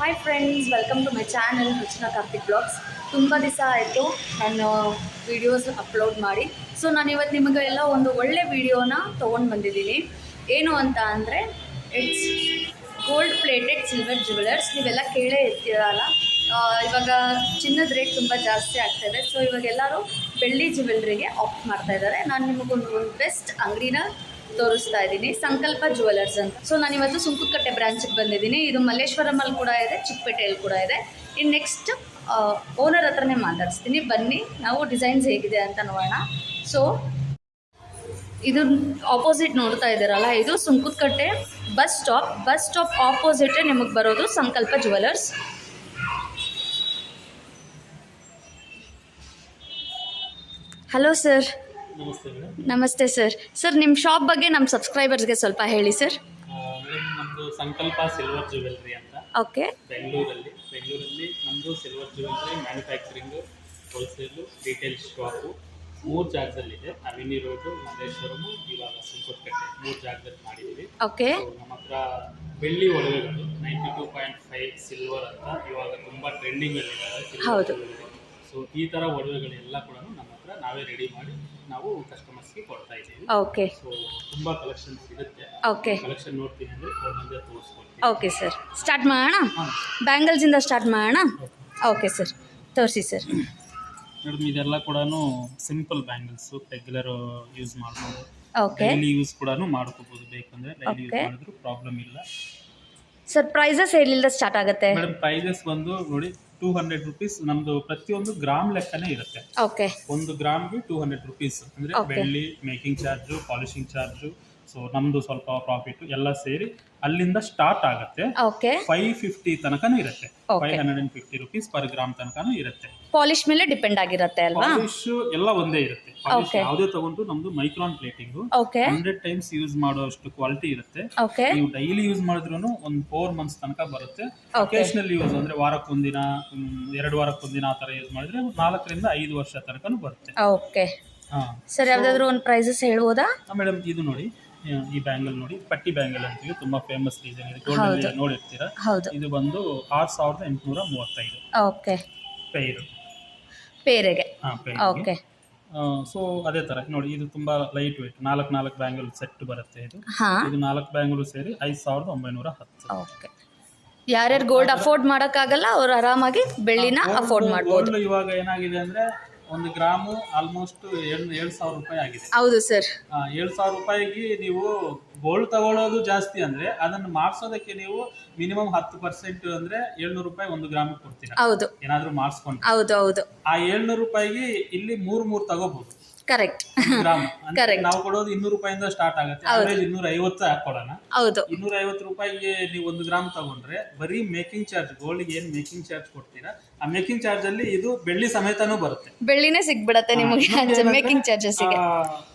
Hi friends, welcome to my channel Ruchina Karthik blogs. ತುಂಬ ದಿವಸ ಆಯಿತು ನಾನು ವೀಡಿಯೋಸ್ ಅಪ್ಲೋಡ್ ಮಾಡಿ. ಸೊ ನಾನು ಇವತ್ತು ನಿಮಗೆಲ್ಲ ಒಂದು ಒಳ್ಳೆ ವಿಡಿಯೋನ ತೊಗೊಂಡು ಬಂದಿದ್ದೀನಿ. ಏನು ಅಂತ ಅಂದರೆ it's gold plated silver jewellers. ನೀವೆಲ್ಲ ಕೇಳೇ ಇರ್ತೀರಲ್ಲ, ಇವಾಗ ಚಿನ್ನದ ರೇಟ್ ತುಂಬ ಜಾಸ್ತಿ ಆಗ್ತಾಯಿದೆ. ಸೊ ಇವಾಗ ಎಲ್ಲರೂ ಬೆಳ್ಳಿ ಜ್ಯುವೆಲ್ರಿಗೆ ಆಪ್ಟ್ ಮಾಡ್ತಾ ಇದ್ದಾರೆ. ನಾನು ನಿಮಗೊಂದು ಬೆಸ್ಟ್ ಅಂಗಡಿನ ತೋರಿಸ್ತಾ ಇದ್ದೀನಿ, ಸಂಕಲ್ಪ ಜ್ಯುವೆಲರ್ಸ್ ಅಂತ. ಸೊ ನಾನು ಇವತ್ತು ಸುಂಕುಕಟ್ಟೆ ಬ್ರಾಂಚಿಗೆ ಬಂದಿದ್ದೀನಿ. ಇದು ಮಲ್ಲೇಶ್ವರಮಲ್ಲಿ ಕೂಡ ಇದೆ, ಚಿಕ್ಕಪೇಟೆಯಲ್ಲಿ ಕೂಡ ಇದೆ. ಇನ್ನು ನೆಕ್ಸ್ಟ್ ಓನರ್ ಹತ್ರನೇ ಮಾತಾಡಿಸ್ತೀನಿ. ಬನ್ನಿ, ನಾವು ಡಿಸೈನ್ಸ್ ಹೇಗಿದೆ ಅಂತ ನೋಡೋಣ. ಸೊ ಇದು ಆಪೋಸಿಟ್ ನೋಡ್ತಾ ಇದ್ದೀರಲ್ಲ, ಇದು ಸುಂಕುಕಟ್ಟೆ ಬಸ್ ಸ್ಟಾಪ್ ಆಪೋಸಿಟೇ ನಿಮಗೆ ಬರೋದು ಸಂಕಲ್ಪ ಜ್ಯುವೆಲರ್ಸ್. Hello sir. ನಮಸ್ತೆ ಸರ್. ಸರ್ ನಿಮ್ಮ ಶಾಪ್ ಬಗ್ಗೆ ನಮ್ಮ ಸಬ್ಸ್ಕ್ರೈಬರ್ಸ್ಗೆ ಸ್ವಲ್ಪ ಹೇಳಿ ಸರ್. ನಮ್ಮದು ಸಂಕಲ್ಪ ಸಿಲ್ವರ್ ಜ್ಯುವೆಲ್ರಿ ಅಂತ. ಓಕೆ. ಬೆಂಗಳೂರಲ್ಲಿ ನಮ್ಮದು silver jewellery manufacturing, wholesale, retail shop 3 ಜಾಗದಲ್ಲಿದೆ. ಅವಿನಿ ರೋಡು, ಮಲ್ಲೇಶ್ವರಮು, ಇವಾಗ ಸುಂಕುಕಟ್ಟೆ 3 ಜಾಗದಲ್ಲಿ ಮಾಡಿದ್ದೀವಿ. ಓಕೆ. ನಮ್ಮ ಹತ್ರ ಬೆಳ್ಳಿ ಒಡವೆಗಳು 92.5 ಸಿಲ್ವರ್ ಅಂತ ಇವಾಗ ತುಂಬ ಟ್ರೆಂಡಿಂಗಲ್ಲಿದ್ದಾವೆ. ಹೌದು. ಸೊ ಈ ಥರ ಒಡವೆಗಳೆಲ್ಲ ಕೂಡ ನಮ್ಮ ಹತ್ರ ನಾವೇ ರೆಡಿ ಮಾಡಿ ನಾವು ಕಸ್ಟಮರ್ಸ್ಗೆ ಕೊಡ್ತಾ ಇದ್ದೀವಿ. ಓಕೆ. ಸೊ ತುಂಬ ಕಲೆಕ್ಷನ್ಸ್ ಇರುತ್ತೆ. ಓಕೆ. ಕಲೆಕ್ಷನ್ ನೋಡ್ತೀನಿ ಅಂದರೆ ಒಂದೊಂದೇ ತೋರಿಸ್ಕೊಡ್ತೀನಿ. ಓಕೆ ಸರ್, ಸ್ಟಾರ್ಟ್ ಮಾಡೋಣ. ಬ್ಯಾಂಗಲ್ಸಿಂದ ಸ್ಟಾರ್ಟ್ ಮಾಡೋಣ. ಓಕೆ ಸರ್, ತೋರಿಸಿ ಸರ್. ಮೇಡಮ್, ಇದೆಲ್ಲ ಕೂಡ ಸಿಂಪಲ್ ಬ್ಯಾಂಗಲ್ಸು, ರೆಗ್ಯುಲರ್ ಯೂಸ್ ಮಾಡ್ಬೋದು. ಓಕೆ. ಡೈಲಿ ಯೂಸ್ ಕೂಡ ಮಾಡ್ಕೋಬೋದು. ಬೇಕಂದರೆ ಡೈಲಿ ಯೂಸ್ ಮಾಡಿದ್ರು ಪ್ರಾಬ್ಲಮ್ ಇಲ್ಲ. ಸರ್ ಪ್ರೈಸಸ್ ಎಲ್ಲಿಂದ ಸ್ಟಾರ್ಟ್ ಆಗುತ್ತೆ? ಮೇಡಮ್, ಪ್ರೈಸಸ್ ಬಂದು ನೋಡಿ 200 ರುಪೀಸ್. ನಮ್ಮದು ಪ್ರತಿಯೊಂದು ಗ್ರಾಮ್ ಲೆಕ್ಕನೇ ಇರುತ್ತೆ. ಓಕೆ. 1 ಗ್ರಾಮ್ಗೆ 200 ರುಪೀಸ್. ಅಂದರೆ ಬೆಳ್ಳಿ, making charge, polishing charge, so ನಮ್ಮದು ಸ್ವಲ್ಪ ಪ್ರಾಫಿಟ್ ಎಲ್ಲ ಸೇರಿ ಅಲ್ಲಿಂದ ಸ್ಟಾರ್ಟ್ ಆಗುತ್ತೆ. ಓಕೆ. 550 ತನಕನೂ ಇರುತ್ತೆ. 550 ರುಪೀಸ್ ಪರ್ ಗ್ರಾಮ್ ತನಕನೂ ಇರುತ್ತೆ. ಪಾಲಿಶ್ ಮೇಲೆ ಡಿಪೆಂಡ್ ಆಗಿರುತ್ತೆ ಅಲ್ವಾ? ಪಾಲಿಶ್ ಎಲ್ಲ ಒಂದೇ ಇರುತ್ತೆ. ಪಾಲಿಶ್ ಯಾವುದೇ ತಗೊಂಡು ನಮ್ದು ಮೈಕ್ರಾನ್ ಪ್ಲೇಟಿಂಗು 100 ಟೈಮ್ಸ್ ಯೂಸ್ ಮಾಡುವಷ್ಟು ಕ್ವಾಲಿಟಿ ಇರುತ್ತೆ. ಓಕೆ. ನೀವು ಡೈಲಿ ಯೂಸ್ ಮಾಡಿದ್ರು ಒಂದು 4 ಮಂತ್ಸ್ ತನಕ ಬರುತ್ತೆ. ಅಕೇಶನಲ್ ಯೂಸ್ ಅಂದ್ರೆ ವಾರಕ್ಕೊಂದಿನ, 2 ವಾರಕ್ಕೊಂದಿನ ಆ ಥರ ಯೂಸ್ ಮಾಡಿದ್ರೆ 4 ರಿಂದ 5 ವರ್ಷ ತನಕನೂ ಬರುತ್ತೆ. ಓಕೆ. ಸರ್ ಯಾವ್ದಾದ್ರು ಒಂದು ಪ್ರೈಸಸ್ ಹೇಳ್ಬೋದಾ? ಮೇಡಮ್, ಇದು ನೋಡಿ, ಈ ಬ್ಯಾಂಗಲ್ ನೋಡಿ, ಪಟ್ಟಿ ಬ್ಯಾಂಗಲ್ ಅಂತೀವಿ. ತುಂಬಾ ಫೇಮಸ್ ಡಿಸೈನ್ ಇದೆ. ಗೋಲ್ಡ್ ನೋಡಿರ್ತೀರಾ. ಇದು ಬಂದು 6835. ಓಕೆ. ಪೇರಿಗೆ. ಓಕೆ. ಸೊ ಅದೇ ತರ ನೋಡಿ, ಇದು ತುಂಬಾ ಲೈಟ್ ವೇಟ್. 4 ಬ್ಯಾಂಗಲ್ ಸೆಟ್ ಬರುತ್ತೆ. ಇದು 4 ಬ್ಯಾಂಗಲ್ ಸೇರಿ 5910. ಓಕೆ. ಯಾರ್ಯಾರು ಗೋಲ್ಡ್ ಅಫೋರ್ಡ್ ಮಾಡೋಕ್ಕಾಗಲ್ಲ ಅವ್ರು ಆರಾಮಾಗಿ ಬೆಳ್ಳಿನ ಅಫೋರ್ಡ್ ಮಾಡ್ಬೋದು. ಇವಾಗ ಏನಾಗಿದೆ ಅಂದ್ರೆ 1 ಗ್ರಾಮು ಆಲ್ಮೋಸ್ಟ್ 7,000 ರೂಪಾಯಿ ಆಗಿದೆ. ಹೌದು ಸರ್. 7,000 ರೂಪಾಯಿಗೆ ನೀವು ಗೋಲ್ಡ್ ತಗೊಳ್ಳೋದು ಜಾಸ್ತಿ ಅಂದ್ರೆ ಅದನ್ನು ಮಾಡಿಸೋದಕ್ಕೆ ನೀವು ಮಿನಿಮಮ್ 10% ಅಂದ್ರೆ 700 ರೂಪಾಯಿ 1 ಗ್ರಾಮ್ ಕೊಡ್ತೀರಾ. ಹೌದು. ಏನಾದ್ರೂ ಮಾಡಿಸ್ಕೊಂಡು. ಹೌದು ಹೌದು. ಆ 700 ರೂಪಾಯಿಗೆ ಇಲ್ಲಿ 3 ತಗೋಬಹುದು. ಕರೆಕ್ಟ್. ಗ್ರಾಮ್ ನಾವು ಕೊಡೋದು 200 ರೂಪಾಯಿಂದ ಸ್ಟಾರ್ಟ್ ಆಗುತ್ತೆ. ಅವರೇಜ್ 250 ಹಾಕೊಡೋಣ. ಹೌದು. 250 ರೂಪಾಯಿಗೆ ನೀವು 1 ಗ್ರಾಮ್ ತಗೊಂಡ್ರೆ ಬರೀ ಮೇಕಿಂಗ್ ಚಾರ್ಜ್, ಗೋಲ್ಡ್ಗೆ ಏನ್ ಮೇಕಿಂಗ್ ಚಾರ್ಜ್ ಕೊಡ್ತೀರಾ ಆ ಮೇಕಿಂಗ್ ಚಾರ್ಜ್ ಅಲ್ಲಿ ಇದು ಬೆಳ್ಳಿ ಸಮೇತನೂ ಬರುತ್ತೆ. ಬೆಳ್ಳಿನೇ ಸಿಗ್ಬಿಡತ್ತೆ ನಿಮಗೆ ಮೇಕಿಂಗ್ ಚಾರ್ಜಸ್ ಗೆ.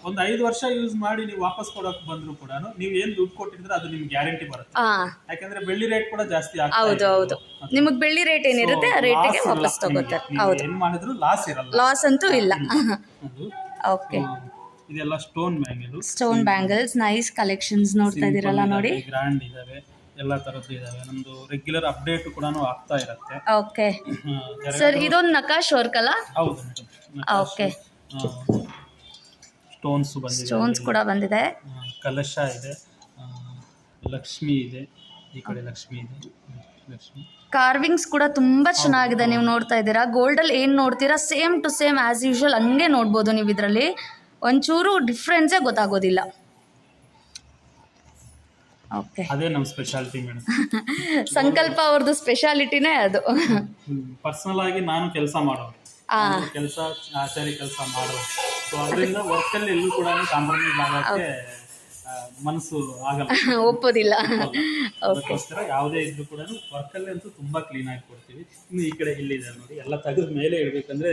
ಒಂದು 5 ವರ್ಷ ಯೂಸ್ ಮಾಡಿ ನೀವು ವಾಪಸ್ ಕೊಡೋಕೆ ಬಂದ್ರು ಕೂಡ ನೀವು ಏನ್ ದುಡ್ಡು ಕೊಟ್ಟಿದ್ರೆ ಅದು ನಿಮ್ಗೆ ಗ್ಯಾರಂಟಿ ಬರುತ್ತೆ. ಯಾಕಂದ್ರೆ ಬೆಳ್ಳಿ ರೇಟ್ ಕೂಡ ಜಾಸ್ತಿ ಆಗುತ್ತೆ. ಹೌದು ಹೌದು. ನಿಮಗೆ ಬೆಳ್ಳಿ ರೇಟ್ ಏನಿರುತ್ತೆ ಆ ರೇಟಿಗೆ ವಾಪಸ್ ತಗೋತಾರೆ. ಹೌದು. ಏನ್ ಮಾಡಿದ್ರು ಲಾಸ್ ಇರಲ್ಲ. ಲಾಸ್ ಅಂತೂ ಇಲ್ಲ. ಓಕೆ. ಇದೆಲ್ಲ ಸ್ಟೋನ್ ಬ್ಯಾಂಗಲ್ಸ್ ನೈಸ್ ಕಲೆಕ್ಷನ್ಸ್ ನೋಡ್ತಾ ಇದೀರಲ್ಲ ನೋಡಿ. ಗ್ರ್ಯಾಂಡ್ ಇದಾವೆ, ಎಲ್ಲ ತರದ್ದು ಇದಾವೆ. ನಮ್ದು ರೆಗ್ಯುಲರ್ ಅಪ್ಡೇಟ್ ಕೂಡ ಆಗ್ತಾ ಇರುತ್ತೆ. ಓಕೆ. ಸರ್ ಇದೊಂದು ನಕಾಶ್ ವರ್ಕ್ ಅಲ್ಲ? ಹೌದು. ಓಕೆ. ಸ್ಟೋನ್ಸ್ ಕೂಡ ಬಂದಿದೆ. ಕಲಶ ಇದೆ, ಲಕ್ಷ್ಮಿ ಇದೆ, ಈ ಕಡೆ ಲಕ್ಷ್ಮಿ ಇದೆ. ಕಾರ್ವಿಂಗ್ಸ್ ಕೂಡ ತುಂಬಾ ಚೆನ್ನಾಗಿದೆ. ನೀವು ನೋಡ್ತಾ ಇದ್ದೀರಾ, ಗೋಲ್ಡ್ ಅಲ್ಲಿ ಏನ್ ನೋಡ್ತೀರಾ same to same as usual ಹಂಗೆ ನೋಡ್ಬೋದು ನೀವು. ಇದರಲ್ಲಿ ಒಂಚೂರು ಡಿಫ್ರೆನ್ಸೇ ಗೊತ್ತಾಗೋದಿಲ್ಲ. ಓಕೆ. ಅದೇ ನಮ್ಮ ಸ್ಪೆಷಾಲಿಟಿ ಮೇಡಮ್. ಸಂಕಲ್ಪ ಅವ್ರದ್ದು ಸ್ಪೆಷಾಲಿಟಿನೇ ಅದು. ಪರ್ಸನಲ್ ಆಗಿ ನಾನು ಕೆಲಸ ಮಾಡೋದು, ಆಚಾರಿ ಕೆಲಸ ಮಾಡೋದು. ಸೊ ಅದರಿಂದ ವರ್ಕಲ್ಲಿ ಎಲ್ಲೂ ಕೂಡ ಕಾಂಪ್ರಮೈಸ್ ಮಾಡೋಕ್ಕೆ ಮನಸ್ಸು ಆಗಲ್ಲ, ಒಪ್ಪೋದಿಲ್ಲ. ಅದಕ್ಕೋಸ್ಕರ ಯಾವುದೇ ಇದ್ರೂ ಕೂಡ ವರ್ಕಲ್ಲಿ ಅಂತೂ ತುಂಬಾ ಕ್ಲೀನ್ ಆಗಿ ಕೊಡ್ತೀವಿ. ಇನ್ನು ಈ ಕಡೆ ಇಲ್ಲಿದೆ ನೋಡಿ, ಎಲ್ಲ ತೆಗೆದ ಮೇಲೆ ಇಡ್ಬೇಕಂದ್ರೆ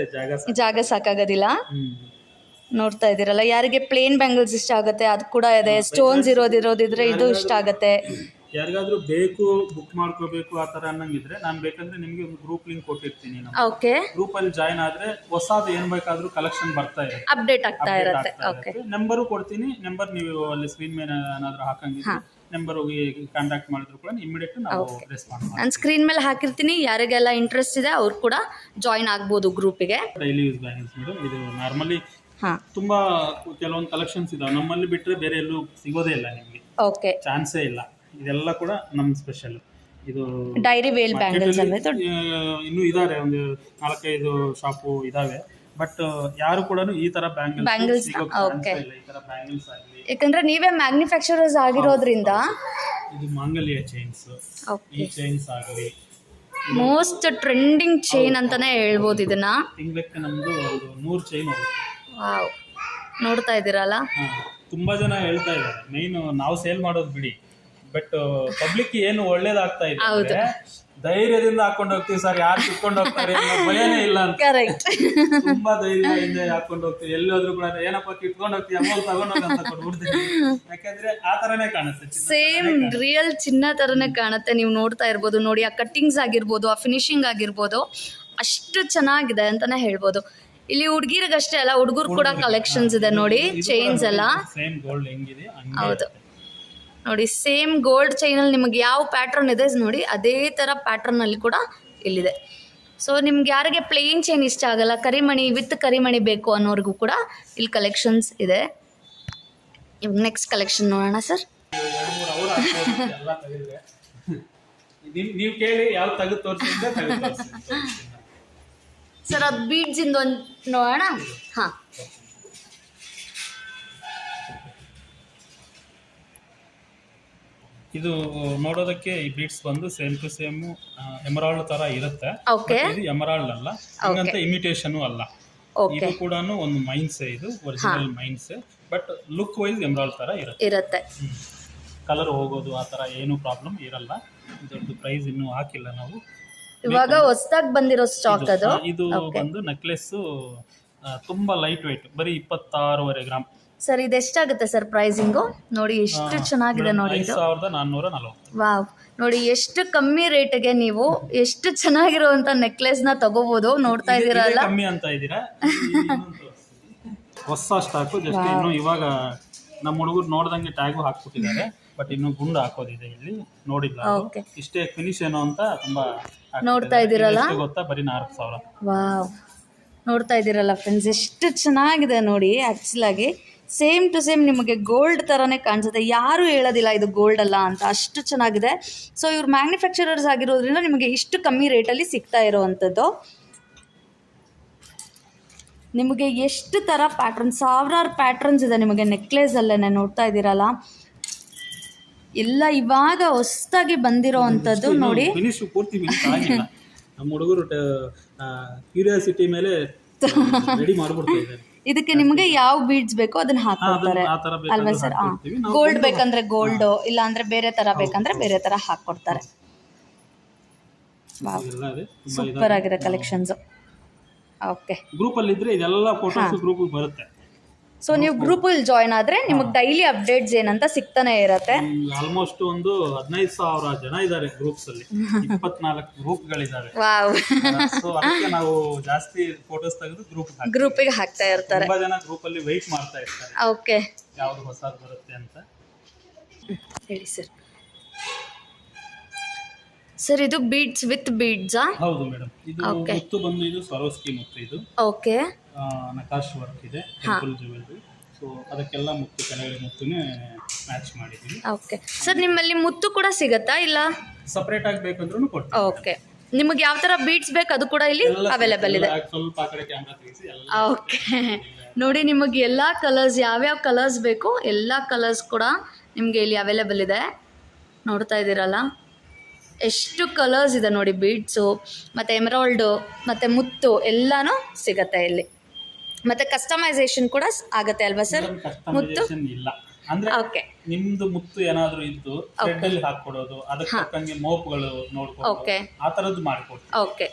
ಜಾಗ ಸಾಕಾಗೋದಿಲ್ಲ. ನೋಡ್ತಾ ಇದ್ದೀರಲ್ಲ, ಯಾರಿಗೆ ಪ್ಲೇನ್ ಬ್ಯಾಂಗಲ್ಸ್ ಇಷ್ಟ ಆಗುತ್ತೆ ಅದು ಕೂಡ ಇದೆ. ಸ್ಟೋನ್ಸ್ ಇರೋದಿದ್ರೆ ಇದು ಇಷ್ಟ ಆಗುತ್ತೆ. ಯಾರಿಗಾದ್ರೂ ಬೇಕು, ಬುಕ್ ಮಾಡ್ಕೋಬೇಕು ಆ ಥರ ಅನ್ನಂಗಿದ್ರೆ ನಾನು ಬೇಕಂದ್ರೆ ನಿಮಗೆ ಒಂದು ಗ್ರೂಪ್ ಲಿಂಕ್ ಕೊಟ್ಟಿರ್ತೀನಿ. ಓಕೆ. ಗ್ರೂಪ್ ಅಲ್ಲಿ ಜಾಯ್ನ್ ಆದ್ರೆ ಹೊಸದು ಏನ್ ಬೇಕಾದ್ರೂ ಕಲೆಕ್ಷನ್ ಬರ್ತಾ ಇದೆ, ಅಪ್ಡೇಟ್ ಆಗ್ತಾ ಇರುತ್ತೆ. ಓಕೆ. ನಂಬರು ಕೊಡ್ತೀನಿ. ನಂಬರ್ ನೀವು ಅಲ್ಲಿ ಸ್ಕ್ರೀನ್ ಮೇಲೆ ಏನಾದ್ರೂ ಹಾಕಂಗಿದ್ರೆ ನಂಬರ್ ಹೋಗಿ ಕಾಂಟ್ಯಾಕ್ಟ್ ಮಾಡಿದ್ರು ಕೂಡ ಇಮಿಡಿಯೇಟ್ ನಾವು ರೆಸ್ಪಾಂಡ್ ಮಾಡ್ತೀವಿ. ನಾನು ಸ್ಕ್ರೀನ್ ಮೇಲೆ ಹಾಕಿರ್ತೀನಿ, ಯಾರಿಗೆಲ್ಲ ಇಂಟ್ರೆಸ್ಟ್ ಇದೆ ಅವ್ರು ಕೂಡ ಜಾಯಿನ್ ಆಗ್ಬೋದು ಗ್ರೂಪಿಗೆ. ಡೈಲಿ ಯೂಸ್ ಬ್ಯಾಂಗಲ್ಸ್ ಮೇಡಮ್, ಇದು ನಾರ್ಮಲಿ ತುಂಬಾ ಕೆಲವೊಂದು ಕಲೆಕ್ಷನ್ಸ್ ಇದಾವೆ, ನಮ್ಮಲ್ಲಿ ಬಿಟ್ಟರೆ ಬೇರೆ ಎಲ್ಲೂ ಸಿಗೋದೇ ಇಲ್ಲ ನಿಮಗೆ, ಓಕೆ, ಚಾನ್ಸೇ ಇಲ್ಲ. ಇದೆಲ್ಲ ಕೂಡ ನಮ್ಮ ಸ್ಪೆಷಲ್. ಇದು ಡೈರಿ ವೇಲ್ ಬ್ಯಾಂಗಲ್ಸ್ ಅಂದ್ರೆ ಇನ್ನೂ ಇದಾವೆ, ಒಂದು 4-5 ಶಾಪು ಇದಾವೆ, ಬಟ್ ಯಾರು ಕೂಡ ಈ ತರ ಬ್ಯಾಂಗಲ್ಸ್ ಇಲ್ಲ. ಈ ತರ ಬ್ಯಾಂಗಲ್ಸ್ ಆಗಲಿ, ಯಾಕಂದ್ರೆ ನೀವೇ ಮ್ಯಾನುಫ್ಯಾಕ್ಚರರ್ಸ್ ಆಗಿರೋದ್ರಿಂದ. ಇದು ಮಾಂಗಲ್ಯ ಚೈನ್ಸ್, ಈ ಚೈನ್ಸ್ ಆಗಲಿ ಮೋಸ್ಟ್ ಟ್ರೆಂಡಿಂಗ್ ಚೈನ್ ಅಂತಾನೆ ಹೇಳ್ಬೋದು ಇದನ್ನ. ತಿಂಗಳಿಗೆ ನಮ್ದು ಒಂದು 100 ಚೈನ್ ಹೋಗುತ್ತೆ. ವಾವ್, ನೋಡ್ತಾ ಇದ್ದೀರಲ್ಲ, ತುಂಬಾ ಜನ ಹೇಳ್ತಾ ಇದ್ದಾರೆ. ಮೈನ್ ನಾವು ಸೇಲ್ ಮಾಡೋದು ಬಿಡಿ, ಬಟ್ ಪಬ್ಲಿಕ್ ಏನು ಒಳ್ಳೇದಾಗ್ತಾ ಇದೆ ಅಂದ್ರೆ ಧೈರ್ಯದಿಂದ ಹಾಕೊಂಡು ಹೋಗ್ತೀವಿ ಸರ್, ಯಾರು ಕಿತ್ಕೊಂಡು ಹೋಗ್ತಾರೆ ಅನ್ನೋ ಭಯನೇ ಇಲ್ಲ ಅಂತ. ಕರೆಕ್ಟ್, ತುಂಬಾ ಧೈರ್ಯದಿಂದ ಹಾಕೊಂಡು ಹೋಗ್ತೀವಿ. ಎಲ್ಲೋದ್ರು ಕೂಡ ಏನಪ್ಪ ಕಿತ್ಕೊಂಡು ಹೋಗ್ತೀವಿ, ಅಮೌಂಟ್ ತಗೊಂಡೋಗ ಅಂತ ಕೊಟ್ಬಿಡ್ತೀವಿ. ಯಾಕಂದ್ರೆ ಆ ತರನೇ ಕಾಣುತ್ತೆ, ಸೇಮ್ ರಿಯಲ್ ಚಿನ್ನ ತರನೇ ಕಾಣುತ್ತೆ. ನೀವು ನೋಡ್ತಾ ಇರ್ಬೋದು ನೋಡಿ, ಆ ಕಟ್ಟಿಂಗ್ಸ್ ಆಗಿರ್ಬೋದು, ಆ ಫಿನಿಶಿಂಗ್ ಆಗಿರ್ಬೋದು, ಅಷ್ಟು ಚೆನ್ನಾಗಿದೆ ಅಂತಾನೆ ಹೇಳ್ಬೋದು. ಇಲ್ಲಿ ಹುಡುಗಿರಿಗಷ್ಟೇ ಅಲ್ಲ, ಹುಡುಗರು ಕೂಡ ಕಲೆಕ್ಷನ್ಸ್ ಇದೆ ನೋಡಿ, ಚೈನ್ಸ್ ಎಲ್ಲ. ಸೇಮ್ ಗೋಲ್ಡ್ ಹೆಂಗಿದೆ ಹೌದು ನೋಡಿ, ಸೇಮ್ ಗೋಲ್ಡ್ ಚೈನಲ್ಲಿ ನಿಮಗೆ ಯಾವ ಪ್ಯಾಟ್ರನ್ ಇದೆ ನೋಡಿ, ಅದೇ ಥರ ಪ್ಯಾಟ್ರನಲ್ಲಿ ಕೂಡ ಇಲ್ಲಿದೆ. ಸೊ ನಿಮ್ಗೆ ಯಾರಿಗೆ ಪ್ಲೇನ್ ಚೈನ್ ಇಷ್ಟ ಆಗಲ್ಲ, ಕರಿಮಣಿ ವಿತ್ ಕರಿಮಣಿ ಬೇಕು ಅನ್ನೋರಿಗೂ ಕೂಡ ಇಲ್ಲಿ ಕಲೆಕ್ಷನ್ಸ್ ಇದೆ. ಇವಾಗ ನೆಕ್ಸ್ಟ್ ಕಲೆಕ್ಷನ್ ನೋಡೋಣ ಸರ್. ನೀವು ಕೇಳಿ ಯಾವ ತೆಗೆದು ತೋರಿಸಿದ್ರೆ ಸರ್, ಅದು ಬೀಡ್ಸ್ ಇಂದ ಒಂದು ನೋಡೋಣ. ಹಾಂ, ಇದು ನೋಡೋದಕ್ಕೆ ಈ ಬೀಡ್ಸ್ ಬಂದು ಸೇಮ್ ಟು ಸೇಮ್ ಎಮರಾಲ್ಡ್ ತರ ಇರುತ್ತೆ. ಓಕೆ, ಇದು ಎಮರಾಲ್ಡ್ ಅಲ್ಲ, ಹಂಗಂತ ಇಮಿಟೇಷನ್ ಅಲ್ಲ. ಇದು ಕೂಡ ಒಂದು ಮೈನ್ಸ್, ಇದು original mines, but look wise emerald ತರ ಇರುತ್ತೆ. ಕಲರ್ ಹೋಗೋದು ಆ ತರ ಏನು ಪ್ರಾಬ್ಲಮ್ ಇರಲ್ಲ. ಇದೊಂದು ಪ್ರೈಸ್ ಇನ್ನೂ ಹಾಕಿಲ್ಲ ನಾವು, ಇವಾಗ ಹೊಸದಾಗಿ ಬಂದಿರೋ ಸ್ಟಾಕ್ ಅದು. ಇದು ಬಂದು ನೆಕ್ಲೆಸ್ ತುಂಬಾ ಲೈಟ್ ವೆಯ್ಟ್, ಬರೀ 26.5 ಗ್ರಾಮ್. ಸರ್, ಇದು ಎಷ್ಟಾಗುತ್ತೆ ಸರ್ ಪ್ರೈಸಿಂಗು? ನೋಡಿ ಎಷ್ಟು ಚೆನ್ನಾಗಿದೆ ನೋಡಿ, ಇದು 5440. ವಾವ್, ನೋಡಿ ಎಷ್ಟು ಕಮ್ಮಿ ರೇಟ್ಗೆ ನೀವು ಎಷ್ಟು ಚೆನ್ನಾಗಿರುವಂತ ನೆಕ್ಲೆಸ್ ನ ತಗೋಬಹುದು. ನೋಡ್ತಾ ಇದ್ದೀರಲ್ಲ, ಕಮ್ಮಿ ಅಂತ ಇದ್ದೀರಾ. ಹೊಸ ಸ್ಟಾಕು, ಜಸ್ಟ್ ಇನ್ನು ಇವಾಗ ನಮ್ಮ ಹುಡುಗರು ನೋಡ್ದಂಗೆ ಟ್ಯಾಗು ಹಾಕ್ಬಿಟ್ಟಿದ್ದಾರೆ, ಬಟ್ ಇನ್ನು ಗುಂಡು ಹಾಕೋದಿದೆ ಇಲ್ಲಿ, ನೋಡಿಲ್ಲ. ಇಷ್ಟೇ ಫಿನಿಶ್ ಏನೋ ಅಂತ ತುಂಬಾ ನೋಡ್ತಾ ಇದ್ದೀರಲ್ಲ, ಗೊತ್ತಾ, ಬರೀ 4000. ವಾವ್, ನೋಡ್ತಾ ಇದ್ದೀರಲ್ಲ ಫ್ರೆಂಡ್ಸ್, ಎಷ್ಟು ಚೆನ್ನಾಗಿದೆ ನೋಡಿ. ಆ್ಯಕ್ಚುಲ್ ಆಗಿ ಸೇಮ್ ಟು ಸೇಮ್ ನಿಮಗೆ ಗೋಲ್ಡ್ ಥರನೇ ಕಾಣಿಸುತ್ತೆ, ಯಾರೂ ಹೇಳೋದಿಲ್ಲ ಇದು ಗೋಲ್ಡ್ ಅಲ್ಲ ಅಂತ, ಅಷ್ಟು ಚೆನ್ನಾಗಿದೆ. ಸೊ ಇವ್ರು ಮ್ಯಾನುಫ್ಯಾಕ್ಚರರ್ಸ್ ಆಗಿರೋದ್ರಿಂದ ನಿಮಗೆ ಇಷ್ಟು ಕಮ್ಮಿ ರೇಟಲ್ಲಿ ಸಿಗ್ತಾ ಇರೋವಂಥದ್ದು. ನಿಮಗೆ ಎಷ್ಟು ಥರ ಪ್ಯಾಟ್ರನ್, ಸಾವಿರಾರು ಪ್ಯಾಟ್ರನ್ಸ್ ಇದೆ ನಿಮಗೆ ನೆಕ್ಲೆಸಲ್ಲೇ. ನೋಡ್ತಾ ಇದ್ದೀರಲ್ಲ, ಎಲ್ಲ ಇವಾಗ ಹೊಸದಾಗಿ ಬಂದಿರೋ ಅಂಥದ್ದು ನೋಡಿ. ಫಿನಿಶ್ ಪೂರ್ತಿ ಫಿನಿಶ್ ಆಗಿಲ್ಲ, ನಮ್ಮ ಹುಡುಗರು ಕ್ಯೂರಿಯಾಸಿಟಿ ಮೇಲೆ ರೆಡಿ ಮಾಡ್ಬಿಡ್ತಾ ಇದ್ದಾರೆ. ಇದಕ್ಕೆ ನಿಮಗೆ ಯಾವ ಬೀಡ್ಸ್ ಬೇಕೋ ಅದನ್ನ ಹಾಕೊಡ್ತಾರೆ ಅಲ್ವಾ ಸರ್? ಗೋಲ್ಡ್ ಬೇಕಂದ್ರೆ ಗೋಲ್ಡ್, ಇಲ್ಲ ಅಂದ್ರೆ ಬೇರೆ ತರ ಬೇಕಂದ್ರೆ ಬೇರೆ ತರ ಹಾಕೊಡ್ತಾರೆ. ಸೂಪರ್ ಆಗಿದೆ ಕಲೆಕ್ಷನ್ಸ್. ಓಕೆ, ಗ್ರೂಪ್ ಅಲ್ಲಿ ಇದ್ರೆ ಇದೆಲ್ಲ ಫೋಟೋಸ್ ಗ್ರೂಪ್ ಬರುತ್ತೆ. ಸೊ ನೀವು ಗ್ರೂಪ್ ಅಲ್ಲಿ ಜಾಯಿನ್ ಆದ್ರೆ ನಿಮಗೆ ಡೈಲಿ ಅಪ್ಡೇಟ್ಸ್ ಏನಂತ ಸಿಗ್ತಾನೆ ಇರುತ್ತೆ. ಆಲ್ಮೋಸ್ಟ್ ಒಂದು 15,000 ಜನ ಇದ್ದಾರೆ ಗ್ರೂಪ್ಸ್ ಅಲ್ಲಿ, 24 ಗ್ರೂಪ್ಗಳಿದಾವೆ. ವಾವ್, ಸೊ ಅದಕ್ಕೆ ನಾವು ಜಾಸ್ತಿ ಫೋಟೋಸ್ ತೆಗೆದು ಗ್ರೂಪಿಗೆ ಹಾಕ್ತಾ ಇರ್ತಾರೆ. ತುಂಬಾ ಜನ ಗ್ರೂಪ್ ಅಲ್ಲಿ ವೆಯ್ಟ್ ಮಾಡ್ತಾ ಇರ್ತಾರೆ, ಓಕೆ, ಯಾವುದು ಹೊಸದು ಬರುತ್ತೆ ಅಂತ. ಹೇಳಿ ಸರ್. ಸರ್, ಇದು ಬೀಡ್ಸ್ ವಿತ್ ಬೀಡ್ಸಾ? ಹೌದು ಮೇಡಮ್, ಇದು ಮುತ್ತು ಬಂದು ಇದು ಸ್ವರೋಸ್ಕಿ ಮುತ್ತು, ಇದು ಓಕೆ, ನಕಾಶ್ ವರ್ಕ್ ಇದೆ, ಟೆಂಪಲ್ ಜ್ಯುವೆಲ್ರಿ. ಸೊ ಅದಕ್ಕೆಲ್ಲ ಮುತ್ತು ಕೆಳಗಡೆ ಮುತ್ತುನೇ ಮ್ಯಾಚ್ ಮಾಡಿದ್ದೀವಿ. ಓಕೆ ಸರ್, ನಿಮ್ಮಲ್ಲಿ ಮುತ್ತು ಕೂಡ ಸಿಗುತ್ತಾ ಇಲ್ಲ ಸಪರೇಟ್ ಆಗಿ ಬೇಕಂದ್ರೂ ಕೊಡ್ತೀವಿ. ಓಕೆ, ನಿಮಗೆ ಯಾವ ಥರ ಬೀಡ್ಸ್ ಬೇಕು ಅದು ಕೂಡ ಇಲ್ಲಿ ಅವೈಲೇಬಲ್ ಇದೆ. ಸ್ವಲ್ಪ ಆ ಕಡೆ ಕ್ಯಾಮ್ರಾ ತೆಗಿಸಿ. ಓಕೆ, ನೋಡಿ ನಿಮಗೆ ಎಲ್ಲ ಕಲರ್ಸ್, ಯಾವ್ಯಾವ ಕಲರ್ಸ್ ಬೇಕು ಎಲ್ಲ ಕಲರ್ಸ್ ಕೂಡ ನಿಮಗೆ ಇಲ್ಲಿ ಅವೈಲೇಬಲ್ ಇದೆ. ನೋಡ್ತಾ ಇದ್ದೀರಲ್ಲ, ಎಷ್ಟು ಕಲರ್ಸ್ ಇದೆ ನೋಡಿ. ಬೀಡ್ಸು ಮತ್ತು ಎಮರಾಲ್ಡು ಮತ್ತು ಮುತ್ತು ಎಲ್ಲನೂ ಸಿಗತ್ತೆ ಇಲ್ಲಿ. ಮತ್ತು ಕಸ್ಟಮೈಸೇಷನ್ ಕೂಡ ಆಗುತ್ತೆ ಅಲ್ವಾ ಸರ್? ಮುತ್ತು ಇಲ್ಲ ಅಂದ್ರೆ ಓಕೆ, ನಿಮ್ದು ಮುತ್ತು ಏನಾದ್ರು ಇದ್ದು ಥ್ರೆಡ್ ಅಲ್ಲಿ ಹಾಕೊಡೋದು, ಅದಕ್ಕೆ ತಕ್ಕಂಗೆ ಮೋಪ್ಗಳು ನೋಡ್ಕೊಂಡು ಆ ತರದ್ದು ಮಾಡಿಕೊಡ್ತೀವಿ. ಓಕೆ,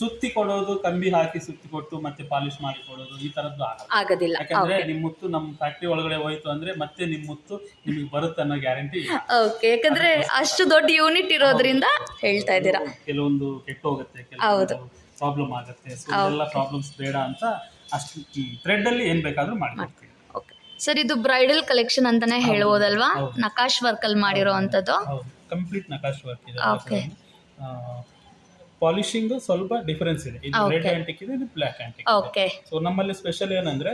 ಸುತ್ತಿ ಕೊಡೋದು, ಕಂಬಿ ಹಾಕಿ ಸುತ್ತಿ ಕೊಟ್ಟು ಮತ್ತೆ ಪಾಲಿಶ್ ಮಾಡಿ ಕೊಡೋದು ಈ ತರದ್ದು ಆಗೋದಿಲ್ಲ. ಯಾಕಂದ್ರೆ ನಿಮ್ ಮುತ್ತು ನಮ್ಮ ಫ್ಯಾಕ್ಟ್ರಿ ಒಳಗಡೆ ಹೋಯ್ತು ಅಂದ್ರೆ ಮತ್ತೆ ನಿಮ್ ಮುತ್ತು ನಿಮಗೆ ಬರುತ್ತೆ ಅನ್ನೋ ಗ್ಯಾರಂಟಿ. ಓಕೆ, ಯಾಕಂದ್ರೆ ಅಷ್ಟು ದೊಡ್ಡ ಯೂನಿಟ್ ಇರೋದ್ರಿಂದ ಹೇಳ್ತಾ ಇದ್ದೀರಾ. ಕೆಲವೊಂದು ಕೆಟ್ಟು ಹೋಗುತ್ತೆ, ಕೆಲವೊಂದು ಪ್ರಾಬ್ಲಮ್ ಆಗುತ್ತೆ. ಸೊ ಎಲ್ಲ ಪ್ರಾಬ್ಲಮ್ಸ್ ಬೇಡ ಅಂತ ಅಷ್ಟು ಥ್ರೆಡ್ ಅಲ್ಲಿ ಏನ್ ಬೇಕಾದ್ರೂ ಮಾಡ್ಕೊಡ್ತೀವಿ. ಓಕೆ ಸರ್ ಇದು ಬ್ರೈಡಲ್ ಕಲೆಕ್ಷನ್ ಅಂತಾನೆ ಹೇಳ್ಬೋದಲ್ವಾ? ಹೌದು. ನಕಾಶ್ ವರ್ಕಲ್ಲಿ ಮಾಡಿರೋ ಅಂಥದ್ದು. ಹೌದು, ಕಂಪ್ಲೀಟ್ ನಕಾಶ್ ವರ್ಕ್ ಇದೆ. ಓಕೆ. ಪಾಲಿಶಿಂಗ್ ಸ್ವಲ್ಪ ಡಿಫರೆನ್ಸ್ ಇದೆ. ಇದು ರೆಡ್ ಆಂಟಿಕ್ ಇದೆ, ಇದು ಬ್ಲ್ಯಾಕ್ ಆಂಟಿಕ್. ಓಕೆ. ಸೊ ನಮ್ಮಲ್ಲಿ ಸ್ಪೆಷಲ್ ಏನಂದ್ರೆ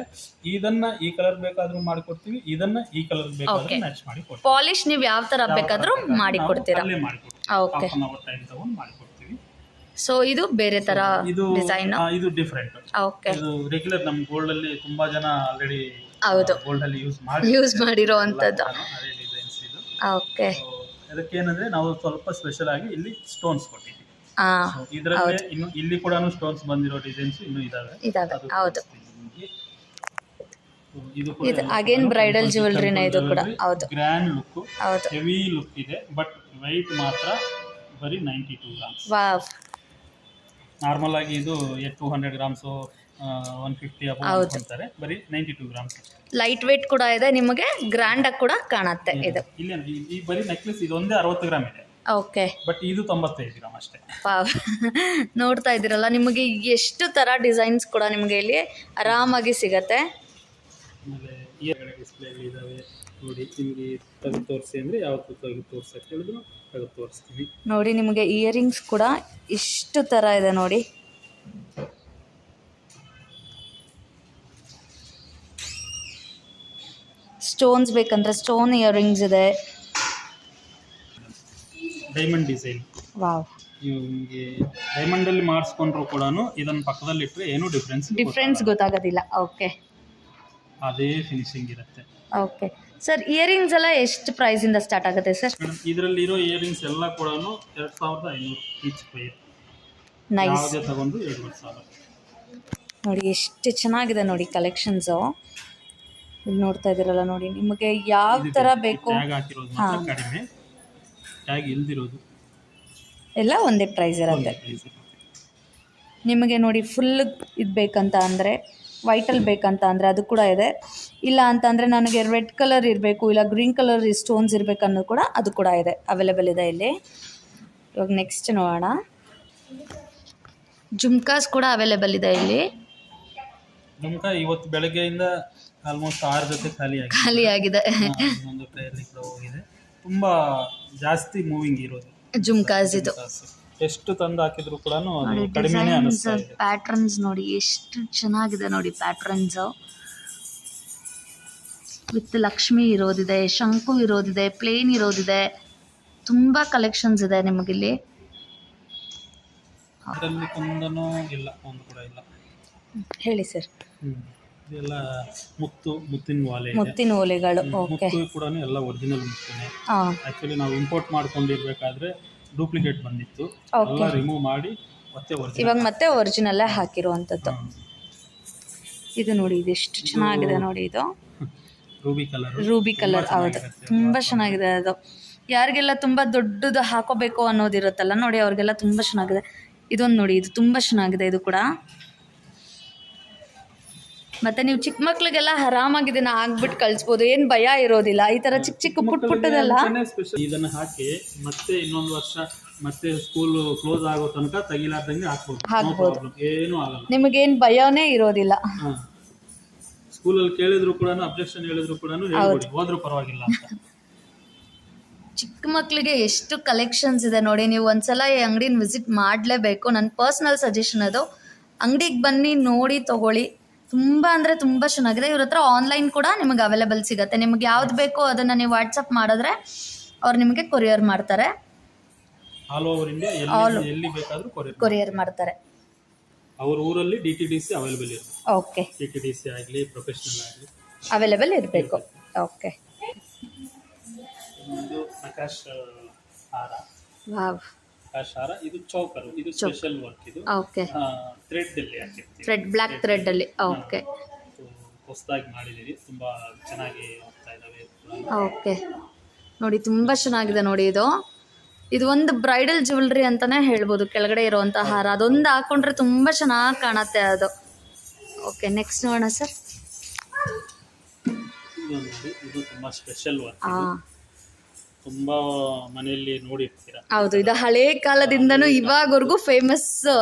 ಇದನ್ನ ಈ ಕಲರ್ ಬೇಕಾದ್ರೂ ಮಾಡಿಕೊಡ್ತೀವಿ, ಇದನ್ನ ಈ ಕಲರ್ ಬೇಕಾದ್ರೂ ಮ್ಯಾಚ್ ಮಾಡಿ ಕೊಡ್ತೀವಿ. ಪಾಲಿಶ್ ನೀವು ಯಾವ ತರ ಬೇಕಾದ್ರೂ ಮಾಡಿ ಕೊಡ್ತೀರಾ? ಅಲ್ಲೇ ಮಾಡಿಕೊಡ್ತೀವಿ. Okay. Half an hour time ತಗೊಂಡು ಮಾಡಿಕೊಡ್ತೀವಿ. ಸೊ ಇದು ಬೇರೆ ತರ ಇದು ಡಿಸೈನ್. ಇದು ಡಿಫರೆಂಟ್. ಓಕೆ. ಇದು ರೆಗ್ಯುಲರ್ ನಮ್ಮ ಗೋಲ್ಡ್ ಅಲ್ಲಿ ತುಂಬಾ ಜನ ಆಲ್ರೆಡಿ ಹೌದು ಗೋಲ್ಡ್ ಅಲ್ಲಿ ಯೂಸ್ ಮಾಡಿರೋ ಅಂಥದ್ದು. ಅದೇ ಡಿಸೈನ್ಸ್ ಇದು. ಓಕೆ. ಅದಕ್ಕೆ ಏನಂದ್ರೆ ನಾವು ಸ್ವಲ್ಪ ಸ್ಪೆಷಲ್ ಆಗಿ ಇಲ್ಲಿ ಸ್ಟೋನ್ಸ್ ಕೊಟ್ಟಿದ್ದೀವಿ. ಹಾಂ, ಇದರಲ್ಲಿ ಇನ್ನು ಇಲ್ಲಿ ಕೂಡ ಸ್ಟೋನ್ಸ್ ಬಂದಿರೋ ಡಿಸೈನ್ಸ್ ಇನ್ನೂ ಇದಾವೆ. ಹೌದು. ಇದು ಇದು ಅಗೇನ್ ಬ್ರೈಡಲ್ ಜ್ಯುವೆಲ್ರಿನ ಇದು ಕೂಡ. ಹೌದು, ಗ್ರ್ಯಾಂಡ್ ಲುಕ್, ಹೌದು. ಹೆವಿ ಲುಕ್ ಇದೆ. ಬಟ್ ವೆಯ್ಟ್ ಮಾತ್ರ ಬರೀ 92 ಗ್ರಾಮ್ಸ್. ವಾವ್. ನಾರ್ಮಲ್ ಆಗಿ ಇದು 200 ಗ್ರಾಮ್ಸ್ 150 ಅಬೌವ್ ಅಂತಾರೆ, ಬರೀ 92 ಗ್ರಾಮ್ಸ್. ಲೈಟ್ ವೇಟ್ ಕೂಡ ಇದೆ, ನಿಮಗೆ ಗ್ರ್ಯಾಂಡ್ ಆಗಿ ಕೂಡ ಕಾಣುತ್ತೆ ಇದು. ಇಲ್ಲಿ ಈ ಬರೀ ನೆಕ್ಲೆಸ್ ಇದೊಂದೇ 60 ಗ್ರಾಮ್ ಇದೆ. ಓಕೆ. ಬಟ್ ಇದು 95 ಗ್ರಾಮ್ ಅಷ್ಟೇ. ವಾವ್. ನೋಡ್ತಾ ಇದ್ದೀರಲ್ಲ, ನಿಮಗೆ ಎಷ್ಟು ಥರ ಡಿಸೈನ್ಸ್ ಕೂಡ ನಿಮಗೆ ಇಲ್ಲಿ ಆರಾಮಾಗಿ ಸಿಗತ್ತೆ. ಆಮೇಲೆ ಇಯರ್ ಡಿಸ್ಪ್ಲೇ ಇದಾವೆ ನೋಡಿ. ನಿಮಗೆ ತೆಗೆದು ತೋರಿಸಿ ಅಂದರೆ ಯಾವತ್ತು ತೆಗೆದು ತೋರ್ಸಕ್ಕೆ ಹೇಳಿದ್ರು ತೆಗೆದು ತೋರಿಸ್ತೀವಿ. ನೋಡಿ, ನಿಮಗೆ ಇಯರಿಂಗ್ಸ್ ಕೂಡ ಇಷ್ಟು ಥರ ಇದೆ ನೋಡಿ. ಸ್ಟೋನ್ಸ್ ಬೇಕಂದ್ರೆ ಸ್ಟೋನ್ ಇಯರಿಂಗ್ಸ್ ಇದೆ. Diamond design. ವಾವ್. ನಿಮಗೆ ಡೈಮಂಡಲ್ಲಿ ಮಾಡಿಸ್ಕೊಂಡ್ರು ಕೂಡ ಇದನ್ನು ಪಕ್ಕದಲ್ಲಿ ಇಟ್ಟರೆ ಏನೂ ಡಿಫ್ರೆನ್ಸ್ ಗೊತ್ತಾಗೋದಿಲ್ಲ. ಓಕೆ. ಅದೇ ಫಿನಿಶಿಂಗ್ ಇರುತ್ತೆ. ಓಕೆ ಸರ್, ಇಯರಿಂಗ್ಸ್ ಎಲ್ಲ ಎಷ್ಟು ಪ್ರೈಸಿಂದ ಸ್ಟಾರ್ಟ್ ಆಗುತ್ತೆ ಸರ್? ಇದರಲ್ಲಿರೋ ಇಯರಿಂಗ್ಸ್ ಎಲ್ಲ ಕೂಡ 2500 ಈಚ್ ಪೇರ್. ನೈಸ್. ಯಾವುದೇ ತಗೊಂಡು 2500. ನೋಡಿ ಎಷ್ಟು ಚೆನ್ನಾಗಿದೆ ನೋಡಿ ಕಲೆಕ್ಷನ್ಸು. ಇಲ್ಲಿ ನೋಡ್ತಾ ಇದ್ದೀರಲ್ಲ ನೋಡಿ, ನಿಮಗೆ ಯಾವ ಥರ ಬೇಕು. ಟ್ಯಾಗ್ ಹಾಕಿರೋದು ಮಾತ್ರ ಕಡಿಮೆ, ಟ್ಯಾಗ್ ಇಲ್ದಿರೋದು ಎಲ್ಲ ಒಂದೇ ಪ್ರೈಸ್ ಇರುತ್ತೆ. ನಿಮಗೆ ನೋಡಿ ಫುಲ್ ಇದು ಬೇಕಂತ ಅಂದರೆ, ವೈಟಲ್ಲಿ ಬೇಕಂತ ಅಂದರೆ ಅದು ಕೂಡ ಇದೆ. ಇಲ್ಲ ಅಂತಂದರೆ ನನಗೆ ರೆಡ್ ಕಲರ್ ಇರಬೇಕು, ಇಲ್ಲ ಗ್ರೀನ್ ಕಲರ್ ಸ್ಟೋನ್ಸ್ ಇರಬೇಕು ಅನ್ನೋದು ಕೂಡ ಅದು ಕೂಡ ಇದೆ, ಅವೈಲೇಬಲ್ ಇದೆ ಇಲ್ಲಿ. ಇವಾಗ ನೆಕ್ಸ್ಟ್ ನೋಡೋಣ. ಜುಮ್ಕಾಸ್ ಕೂಡ ಅವೈಲೇಬಲ್ ಇದೆ ಇಲ್ಲಿ. ಜುಮ್ಕಾ ಇವತ್ತು ಬೆಳಗ್ಗೆಯಿಂದ ಆಲ್ಮೋಸ್ಟ್ 6 ಜೊತೆ ಖಾಲಿ ಆಗಿದೆ. ಇನ್ನೊಂದು ಪ್ಲೇಯಲ್ಲಿ ಕೂಡ ಹೋಗಿದೆ. ತುಂಬ ಜಾಸ್ತಿ ಮೂವಿಂಗ್ ಇರೋದು ಜುಮ್ಕಾಸ್ ಇದು. ಎಷ್ಟು ತಂದು ಹಾಕಿದ್ರು ಕೂಡ ಕಡಿಮೆನೇ ಅನಿಸ್ತಾ ಇದೆ. ಪ್ಯಾಟ್ರನ್ಸ್ ನೋಡಿ ಎಷ್ಟು ಚೆನ್ನಾಗಿದೆ ನೋಡಿ. ಪ್ಯಾಟ್ರನ್ಸ್ ವಿತ್ ಲಕ್ಷ್ಮಿ ಇರೋದಿದೆ, ಶಂಕು ಇರೋದಿದೆ, ಪ್ಲೇನ್ ಇರೋದಿದೆ, ತುಂಬ ಕಲೆಕ್ಷನ್ಸ್ ಇದೆ ನಿಮಗಿಲ್ಲಿ. ಅದರಲ್ಲಿ ಒಂದೂ ಇಲ್ಲ, ಒಂದು ಕೂಡ ಇಲ್ಲ. ಹೇಳಿ ಸರ್. ಇದೆಲ್ಲ ಮುತ್ತಿನ ವಾಲೆ, ಮುತ್ತಿನ ಓಲೆಗಳು. ಓಕೆ. ಮುತ್ತು ಕೂಡ ಎಲ್ಲ ಒರಿಜಿನಲ್ ಮುತ್ತೇನೆ. ಆ್ಯಕ್ಚುಲಿ ನಾವು ಇಂಪೋರ್ಟ್ ಮಾಡ್ಕೊಂಡಿರ್ಬೇಕಾದ್ರೆ ಡೂಪ್ಲಿಕೇಟ್ ಬಂದಿತ್ತು, ಎಲ್ಲ ರಿಮೂವ್ ಮಾಡಿ ಮತ್ತೆ ಇವಾಗ ಮತ್ತೆ ಒರಿಜಿನಲ್ಲೇ ಹಾಕಿರುವಂಥದ್ದು. ಇದು ನೋಡಿ, ಇದೆಷ್ಟು ಚೆನ್ನಾಗಿದೆ ನೋಡಿ. ಇದು ರೂಬಿ ಕಲರ್. ಹೌದು, ತುಂಬ ಚೆನ್ನಾಗಿದೆ ಅದು. ಯಾರಿಗೆಲ್ಲ ತುಂಬ ದೊಡ್ಡದು ಹಾಕೋಬೇಕು ಅನ್ನೋದಿರುತ್ತಲ್ಲ ನೋಡಿ, ಅವ್ರಿಗೆಲ್ಲ ತುಂಬ ಚೆನ್ನಾಗಿದೆ. ಇದೊಂದು ನೋಡಿ, ಇದು ತುಂಬ ಚೆನ್ನಾಗಿದೆ ಇದು ಕೂಡ. ಮತ್ತು ನೀವು ಚಿಕ್ಕ ಮಕ್ಳಿಗೆಲ್ಲ ಆರಾಮಾಗಿ ಇದನ್ನು ಹಾಕ್ಬಿಟ್ಟು ಕಳಿಸ್ಬೋದು, ಏನು ಭಯ ಇರೋದಿಲ್ಲ. ಈ ಥರ ಚಿಕ್ಕ ಚಿಕ್ಕ ಪುಟ್ಟದೆಲ್ಲ ಇದನ್ನು ಹಾಕಿ ಮತ್ತೆ ಇನ್ನೊಂದು ವರ್ಷ ಮತ್ತೆ ಸ್ಕೂಲ್ ಕ್ಲೋಸ್ ಆಗೋ ತನಕ ತೆಗಿಲಾರ್ದಂಗೆ ಹಾಕ್ಬೋದು, ಏನೂ ಆಗಲ್ಲ. ನಿಮಗೇನು ಭಯನೇ ಇರೋದಿಲ್ಲ. ಸ್ಕೂಲಲ್ಲಿ ಕೇಳಿದ್ರು ಕೂಡ, ಅಬ್ಜೆಕ್ಷನ್ ಹೇಳಿದ್ರು ಕೂಡ ಹೋದ್ರೂ ಪರವಾಗಿಲ್ಲ ಅಂತ. ಚಿಕ್ಕ ಮಕ್ಕಳಿಗೆ ಎಷ್ಟು ಕಲೆಕ್ಷನ್ಸ್ ಇದೆ ನೋಡಿ. ನೀವು ಒಂದ್ಸಲ ಈ ಅಂಗಡಿನ ವಿಸಿಟ್ ಮಾಡಲೇಬೇಕು. ನನ್ನ ಪರ್ಸ್ನಲ್ ಸಜೆಷನ್ ಅದು. ಅಂಗಡಿಗೆ ಬನ್ನಿ, ನೋಡಿ, ತೊಗೊಳ್ಳಿ. ತುಂಬ ಅಂದರೆ ತುಂಬ ಚೆನ್ನಾಗಿದೆ. ಇವ್ರ ಹತ್ರ ಆನ್ಲೈನ್ ಕೂಡ ನಿಮಗೆ ಅವೈಲೇಬಲ್ ಸಿಗುತ್ತೆ. ನಿಮಗೆ ಯಾವ್ದು ಬೇಕೋ ಅದನ್ನು ನೀವು ವಾಟ್ಸಪ್ ಮಾಡಿದ್ರೆ ಅವ್ರು ನಿಮಗೆ ಕೊರಿಯರ್ ಮಾಡ್ತಾರೆ. ಆಲ್ ಓವರ್ ಇಂಡಿಯಾ ಎಲ್ಲಿ ಬೇಕಾದರೂ ಕೊರಿಯರ್ ಮಾಡ್ತಾರೆ. ಅವ್ರ ಊರಲ್ಲಿ DTDC ಅವೈಲೇಬಲ್ ಇರುತ್ತೆ. ಓಕೆ. DTDC ಆಗಲಿ ಪ್ರೊಫೆಷನಲ್ ಆಗಲಿ ಅವೈಲೇಬಲ್ ಇರಬೇಕು. ಓಕೆ. ಇದು ನಕಾಶ್ ಹಾರ. ವಾವ್. ನಕಾಶ್ ಹಾರ. ಇದು ಚೌಕರು. ಇದು ಸ್ಪೆಷಲ್ ವರ್ಕ್. ಇದು ಓಕೆ. ಥ್ರೆಡ್ ಅಲ್ಲಿ ಹಾಕಿರ್ತೀವಿ. ಥ್ರೆಡ್, ಬ್ಲ್ಯಾಕ್ ಥ್ರೆಡ್ ಅಲ್ಲಿ. ಓಕೆ. ಹೊಸದಾಗಿ ಮಾಡಿದ್ದೀವಿ, ತುಂಬ ಚೆನ್ನಾಗಿ ಹೋಗ್ತಾ ಇದ್ದಾವೆ. ಓಕೆ ನೋಡಿ, ತುಂಬ ಚೆನ್ನಾಗಿದೆ ನೋಡಿ. ಇದು ಒಂದು ಬ್ರೈಡಲ್ ಜ್ಯುವೆಲ್ರಿ ಅಂತಲೇ ಹೇಳ್ಬೋದು. ಕೆಳಗಡೆ ಇರೋವಂಥ ಹಾರ ಅದೊಂದು ಹಾಕ್ಕೊಂಡ್ರೆ ತುಂಬ ಚೆನ್ನಾಗಿ ಕಾಣುತ್ತೆ ಅದು. ಓಕೆ, ನೆಕ್ಸ್ಟ್ ನೋಡೋಣ ಸರ್. ಇದು ತುಂಬ ಸ್ಪೆಷಲ್ ವರ್ಕ್. ತುಂಬ ಮನೆಯಲ್ಲಿ ನೋಡಿರ್ತೀರಾ. ಹೌದು, ಇದು ಹಳೇ ಕಾಲದಿಂದನೂ ಇವಾಗವರೆಗೂ ಫೇಮಸ್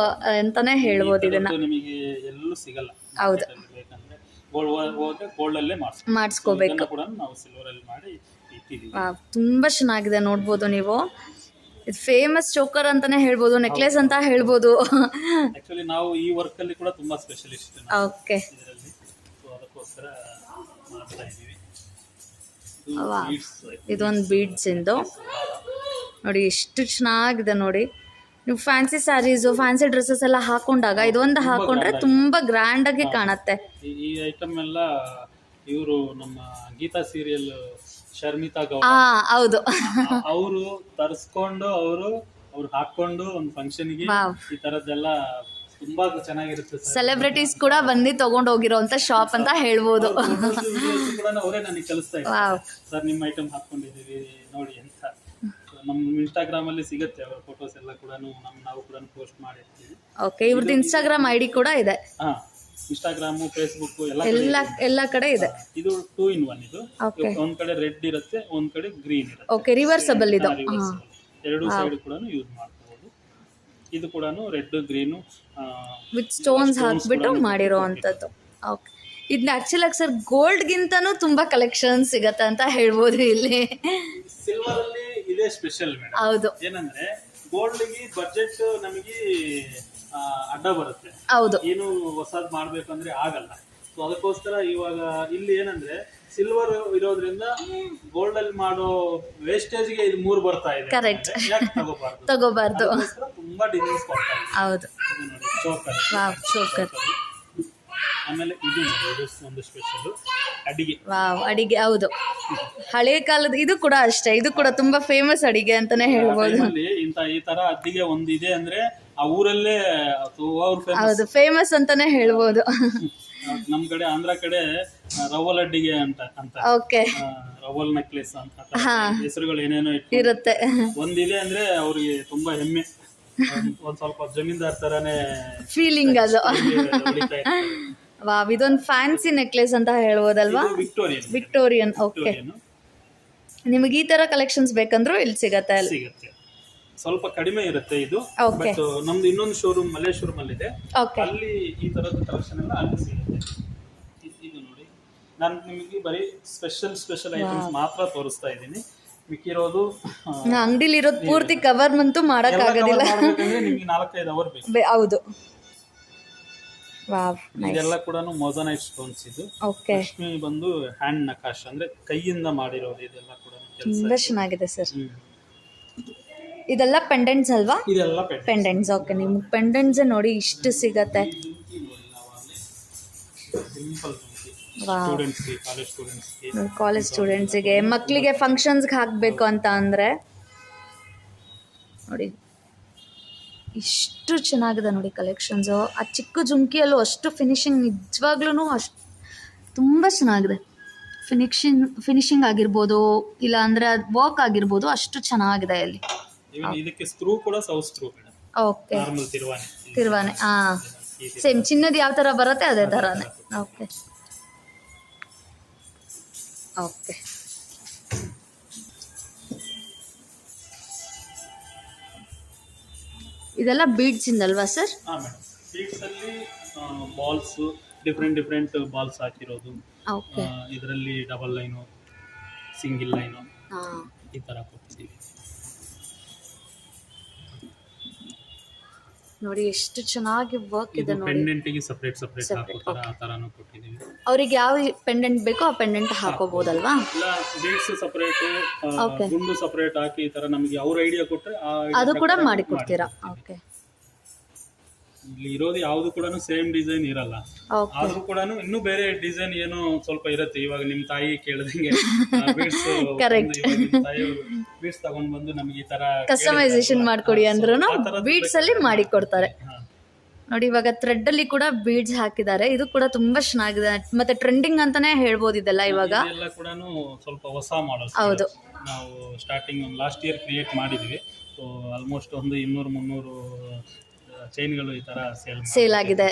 ಅಂತಾನೆ ಹೇಳ್ಬೋದು ಇದನ್ನ. ನಿಮಗೆ ಎಲ್ಲೂ ಸಿಗಲ್ಲ. ಹೌದು. ಬೇಕಂದ್ರೆ ಹೋದ್ರೆ ಗೋಲ್ಡಲ್ಲೇ ಮಾಡಿಸ್ಕೋಬೇಕು. ಕೂಡ ನಾವು ಸಿಲ್ವರಲ್ಲಿ ಮಾಡಿ ಇಟ್ಟಿದ್ದೀವಿ. ತುಂಬ ಚೆನ್ನಾಗಿದೆ ನೋಡ್ಬೋದು ನೀವು. ಇದು ಫೇಮಸ್ ಚೋಕರ್ ಅಂತಾನೆ ಹೇಳ್ಬೋದು, ನೆಕ್ಲೆಸ್ ಅಂತ ಹೇಳ್ಬೋದು. ಆಕ್ಚುಲಿ ನಾವು ಈ ವರ್ಕ್ ಅಲ್ಲಿ ಕೂಡ ತುಂಬಾ ಸ್ಪೆಷಲಿಸ್ಟ್ ಓಕೆ, ಇದರಲ್ಲಿ, ಸೊ ಅದಕ್ಕೋಸ್ಕರ ಮಾಡ್ತಾ ಇದ್ದೀವಿ. ಇದೊಂದು ಬೀಡ್ಸ್ ಇಂದು ನೋಡಿ, ಎಷ್ಟು ಚೆನ್ನಾಗಿದೆ ನೋಡಿ. ನೀವು ಫ್ಯಾನ್ಸಿ ಸ್ಯಾರೀಸು, ಫ್ಯಾನ್ಸಿ ಡ್ರೆಸ್ಸಸ್ ಎಲ್ಲ ಹಾಕೊಂಡಾಗ ಇದೊಂದು ಹಾಕೊಂಡ್ರೆ ತುಂಬಾ ಗ್ರ್ಯಾಂಡ್ ಆಗಿ ಕಾಣತ್ತೆ. ಈ ಐಟಮ್ ಎಲ್ಲ ಇವರು ನಮ್ಮ ಗೀತಾ ಸೀರಿಯಲ್ ಶರ್ಮಿತಾ ಗೌಡ ಹೌದು, ಅವರು ತರಿಸ್ಕೊಂಡು ಅವ್ರು ಹಾಕೊಂಡು ಒಂದು ಫಂಕ್ಷನ್ಗೆ ಈ ತರದ್ದೆಲ್ಲ ತುಂಬಾ ಚೆನ್ನಾಗಿರುತ್ತೆ. ಸೆಲೆಬ್ರಿಟೀಸ್ ಕೂಡ ಬಂದು ತಗೊಂಡು ಹೋಗಿರೋಂತ ಶಾಪ್ ಅಂತ ಹೇಳ್ಬೋದು. ಕೂಡ ಅವರೇ ನನಗೆ ಕಲಿಸ್ತಾ ಇದ್ದಾರೆ, ಸರ್ ನಿಮ್ಮ ಐಟಮ್ ಹಾಕೊಂಡಿದ್ದೀವಿ ನೋಡಿ ಅಂತ. ನಮ್ಮ ಇನ್ಸ್ಟಾಗ್ರಾಮ್ ಅಲ್ಲಿ ಸಿಗುತ್ತೆ ಅವರ ಫೋಟೋಸ್ ಎಲ್ಲ ಕೂಡ, ನಾವು ಕೂಡ ಪೋಸ್ಟ್ ಮಾಡಿರ್ತೀವಿ. ಓಕೆ, ಇವ್ರದ್ದು ಇನ್ಸ್ಟಾಗ್ರಾಮ್ ಐಡಿ ಕೂಡ ಇದೆ. ಇನ್ಸ್ಟಾಗ್ರಾಮ್, ಫೇಸ್ಬುಕ್ ಎಲ್ಲ ಕಡೆ ಇದೆ. ಇದು 2 in 1. ಇದು ಒಂದ್ ಕಡೆ ರೆಡ್ ಇರುತ್ತೆ, ಒಂದ್ ಕಡೆ ಗ್ರೀನ್ ಇರುತ್ತೆ. ಓಕೆ, ರಿವರ್ಸಬಲ್ ಇದು. ಎರಡು ಸೈಡ್ ಕೂಡ ಯೂಸ್ ಮಾಡ್ಕೋಬಹುದು. ಇದು ಕೂಡ ರೆಡ್ ಗ್ರೀನು ವಿತ್ ಸ್ಟೋನ್ಸ್ ಹಾಕ್ಬಿಟ್ಟು ಮಾಡಿರೋ ಅಂಥದ್ದು. ಓಕೆ, ಇದನ್ನ ಆಕ್ಚುಲಿ ಸರ್ ಗೋಲ್ಡ್ಗಿಂತನೂ ತುಂಬಾ ಕಲೆಕ್ಷನ್ ಸಿಗತ್ತೆ ಅಂತ ಹೇಳ್ಬೋದು ಇಲ್ಲಿ. ಸಿಲ್ವರ್ ಅಲ್ಲಿ ಇದೇ ಸ್ಪೆಷಲ್ ಮೇಡಮ್. ಹೌದು, ಏನಂದ್ರೆ ಗೋಲ್ಡ್ಗೆ ಬಜೆಟ್ ನಮಗೆ ಅಡ್ಡ ಬರುತ್ತೆ. ಹೌದು, ಏನು ಹೊಸದ್ ಮಾಡ್ಬೇಕಂದ್ರೆ ಆಗಲ್ಲ. ಸೊ ಅದಕ್ಕೋಸ್ಕರ ಇವಾಗ ಇಲ್ಲಿ ಏನಂದ್ರೆ ಸಿಲ್ವರ್ ಇರೋದ್ರಿಂದ ಗೋಲ್ಡ್ ಅಲ್ಲಿ ಮಾಡೋ ವೇಸ್ಟೇಜ್ ಗೆ ಇದು 3 ಬರ್ತಾ ಇದೆ. ಕರೆಕ್ಟ್, ತಗೋಬಾರ್ದು. ತುಂಬಾ ಡಿಸೈನ್ಸ್ ಕೊಡ್ತಾ ಇದೆ. ಹೌದು, ಚೋಕರ್, ಚೋಕರ್. ಆಮೇಲೆ ಇದು ಒಂದು ಸ್ಪೆಷಲ್ ಅಡಿಗೆ. ಹೌದು, ಹಳೆ ಕಾಲದ ಇದು ಕೂಡ ಅಷ್ಟೇ, ಇದು ಕೂಡ ತುಂಬಾ ಫೇಮಸ್ ಅಡಿಗೆ ಅಂತಾನೆ ಹೇಳ್ಬೋದು. ಈ ತರ ಅಡಿಗೆ ಒಂದಿದೆ ಅಂದ್ರೆ ಆ ಊರಲ್ಲೇ ಹೌದು, ಫೇಮಸ್ ಅಂತಾನೆ ಹೇಳ್ಬೋದು. ನಮ್ ಕಡೆ ಆಂಧ್ರ ಕಡೆ ರವಲ್ ಅಡ್ಡಿಗೆ ಅಂತ ಓಕೆ, ರವಲ್ ನೆಕ್ಲೆಸ್ ಅಂತ ಹೆಸರುಗಳು ಏನೇನೋ ಇರುತ್ತೆ. ಒಂದಿದೆ ಅಂದ್ರೆ ಅವ್ರಿಗೆ ತುಂಬಾ ಹೆಮ್ಮೆ, ಒಂದ್ ಸ್ವಲ್ಪ ಜಮೀನ್ದಾರ್ ತರಾನೇ ಫೀಲಿಂಗ್ ಅದು. ಇದೊಂದು ಫ್ಯಾನ್ಸಿ ನೆಕ್ಲೆಸ್ ಅಂತ ಹೇಳ್ಬೋದಲ್ವಾ? ವಿಕ್ಟೋರಿಯನ್. ಓಕೆ, ನಿಮಗೆ ಈ ತರ ಕಲೆಕ್ಷನ್ಸ್ ಬೇಕಂದ್ರೂ ಇಲ್ಲಿ ಸಿಗತ್ತೆ. ಸ್ವಲ್ಪ ಕಡಿಮೆ ಇರುತ್ತೆ ಇದು. ಬಟ್ ನಮ್ದು ಇನ್ನೊಂದು ಶೋರೂಮ್ ಮಲ್ಲೇಶ್ವರಂ ಅಲ್ಲಿ ಇದೆ, ಅಲ್ಲಿ ಈ ತರದ ಕಲೆಕ್ಷನ್ ಎಲ್ಲ ಅಲ್ಲಿ ಸಿಗುತ್ತೆ. ಇದು ನೋಡಿ, ನಾನು ನಿಮಗೆ ಬರೀ ಸ್ಪೆಷಲ್ ಐಟಮ್ಸ್ ಮಾತ್ರ ತೋರಿಸ್ತಾ ಇದ್ದೀನಿ. ಮಿಕ್ಕಿರೋದು ಅಂಗಡಿಲಿ ಇರೋದು ಪೂರ್ತಿ ಕವರ್ ಅಂತೂ ಮಾಡಕ್ ಆಗೋದಿಲ್ಲ, ನಿಮಗೆ 4-5 ಅವರ್ ಬೇಕು. ಹೌದು, ಇದೆಲ್ಲ ಕೂಡ ಮೊಜನೈಟ್ ಸ್ಟೋನ್ಸ್. ಇದು ಲಕ್ಷ್ಮಿ ಬಂದು ಹ್ಯಾಂಡ್ ನಕಾಶ್ ಅಂದ್ರೆ ಕೈಯಿಂದ ಮಾಡಿರೋದು. ಇದೆಲ್ಲ ಕೂಡ ತುಂಬಾ ಚೆನ್ನಾಗಿದೆ ಸರ್. ಇದೆಲ್ಲ ಪೆಂಡೆಂಟ್ಸ್ ಅಲ್ವಾ? ಇದೆಲ್ಲ ಪೆಂಡೆಂಟ್ಸ್. ಓಕೆ, ನಿಮ್ಗೆ ಪೆಂಡೆಂಟ್ಸ್ ನೋಡಿ ಇಷ್ಟು ಸಿಗತ್ತೆ. ಕಾಲೇಜ್ ಸ್ಟೂಡೆಂಟ್ಸಿಗೆ, ಮಕ್ಕಳಿಗೆ ಫಂಕ್ಷನ್ಸ್ಗೆ ಹಾಕಬೇಕು ಅಂತ ಅಂದರೆ ನೋಡಿ ಇಷ್ಟು ಚೆನ್ನಾಗಿದೆ ನೋಡಿ ಕಲೆಕ್ಷನ್ಸು. ಆ ಚಿಕ್ಕ ಜುಮ್ಕಿಯಲ್ಲೂ ಅಷ್ಟು ಫಿನಿಶಿಂಗ್, ನಿಜವಾಗ್ಲೂ ಅಷ್ಟು ತುಂಬ ಚೆನ್ನಾಗಿದೆ. ಫಿನಿಶಿಂಗ್ ಆಗಿರ್ಬೋದು, ಇಲ್ಲ ಅಂದರೆ ಅದು ವರ್ಕ್ ಆಗಿರ್ಬೋದು, ಅಷ್ಟು ಚೆನ್ನಾಗಿದೆ ಅಲ್ಲಿ. ಇದಕ್ಕೆ ಸ್ಕ್ರೂ ಕೂಡ ಸೌ ಸ್ಕ್ರೂ. ಓಕೆ, ತಿರುವಾನೆ. ಸೇಮ್ ಚಿನ್ನದ ಯಾವ ಥರ ಬರುತ್ತೆ ಅದೇ ಥರನೇ. ಓಕೆ ಓಕೆ, ಇದೆಲ್ಲ ಬೀಡ್ಸ್ ಇಂದಲ್ವಾ ಸರ್? ಬೀಡ್ಸ್ ಅಲ್ಲಿ ಬಾಲ್ಸ್, ಡಿಫ್ರೆಂಟ್ ಬಾಲ್ಸ್ ಹಾಕಿರೋದು. ಇದರಲ್ಲಿ ಡಬಲ್ ಲೈನು, ಸಿಂಗಲ್ ಲೈನು, ಈ ತರ ಕೊಟ್ಟಿದ್ದೀವಿ. ನೋಡಿ ಎಷ್ಟು ಚೆನ್ನಾಗಿ ವರ್ಕ್ ಇದೆ ನೋಡಿ. ಪೆಂಡೆಂಟಿಗೆ ಸಪರೇಟ್ ಹಾಕೋ ಆ ತರನೂ ಕೊಟ್ಟಿದ್ದೀವಿ. ಅವರಿಗೆ ಯಾವ ಪೆಂಡೆಂಟ್ ಬೇಕೋ ಆ ಪೆಂಡೆಂಟ್ ಹಾಕೋಬಹುದಲ್ವಾ? ಇಲ್ಲ, ಬೀಡ್ಸ್ ಸಪರೇಟ್, ಗುಂಡು ಸಪರೇಟ್ ಹಾಕಿ ಈ ತರ ನಮಗೆ ಅವ್ರ ಐಡಿಯಾ ಕೊಟ್ಟರೆ ಅದು ಕೂಡ ಮಾಡಿ ಕೊಡ್ತೀರಾ? ಓಕೆ, ಇಲ್ಲಿ ಇರೋದು ಯಾವುದು ಕೂಡ ಸೇಮ್ ಡಿಸೈನ್ ಇರಲ್ಲ. ಆದ್ರೂ ಕೂಡ ಇನ್ನೂ ಬೇರೆ ಡಿಸೈನ್ ಏನೋ ಸ್ವಲ್ಪ ಇರುತ್ತೆ. ಇವಾಗ ನಿಮ್ ತಾಯಿ ಕೇಳಿದಂಗೆ ಬೀಡ್ಸ್ ಬೀಡ್ಸ್ ತಗೊಂಡ್ ಬಂದು ನಮ್ಗೆ ಈ ತರ ಕಸ್ಟಮೈಸೇಷನ್ ಮಾಡ್ಕೊಡಿ ಅಂದ್ರೂ ಬೀಡ್ಸ್ ಅಲ್ಲಿ ಮಾಡಿ ಕೊಡ್ತಾರೆ. ನೋಡಿ, ಇವಾಗ ಥ್ರೆಡ್ ಅಲ್ಲಿ ಕೂಡ ಬೀಡ್ಸ್ ಹಾಕಿದ್ದಾರೆ. ಇದು ಕೂಡ ತುಂಬಾ ಚೆನ್ನಾಗಿದೆ, ಮತ್ತೆ ಟ್ರೆಂಡಿಂಗ್ ಅಂತಾನೆ ಹೇಳ್ಬೋದು ಇದೆಲ್ಲ. ಇವಾಗ ಎಲ್ಲ ಕೂಡ ಸ್ವಲ್ಪ ಹೊಸ ಮಾಡಲ್. ಹೌದು, ನಾವು ಸ್ಟಾರ್ಟಿಂಗ್ ಲಾಸ್ಟ್ ಇಯರ್ ಕ್ರಿಯೇಟ್ ಮಾಡಿದ್ವಿ. ಸೊ ಆಲ್ಮೋಸ್ಟ್ ಒಂದು 200-300 ಚೈನ್ಗಳು ಈ ತರ ಸೇಲ್ ಆಗಿದೆ.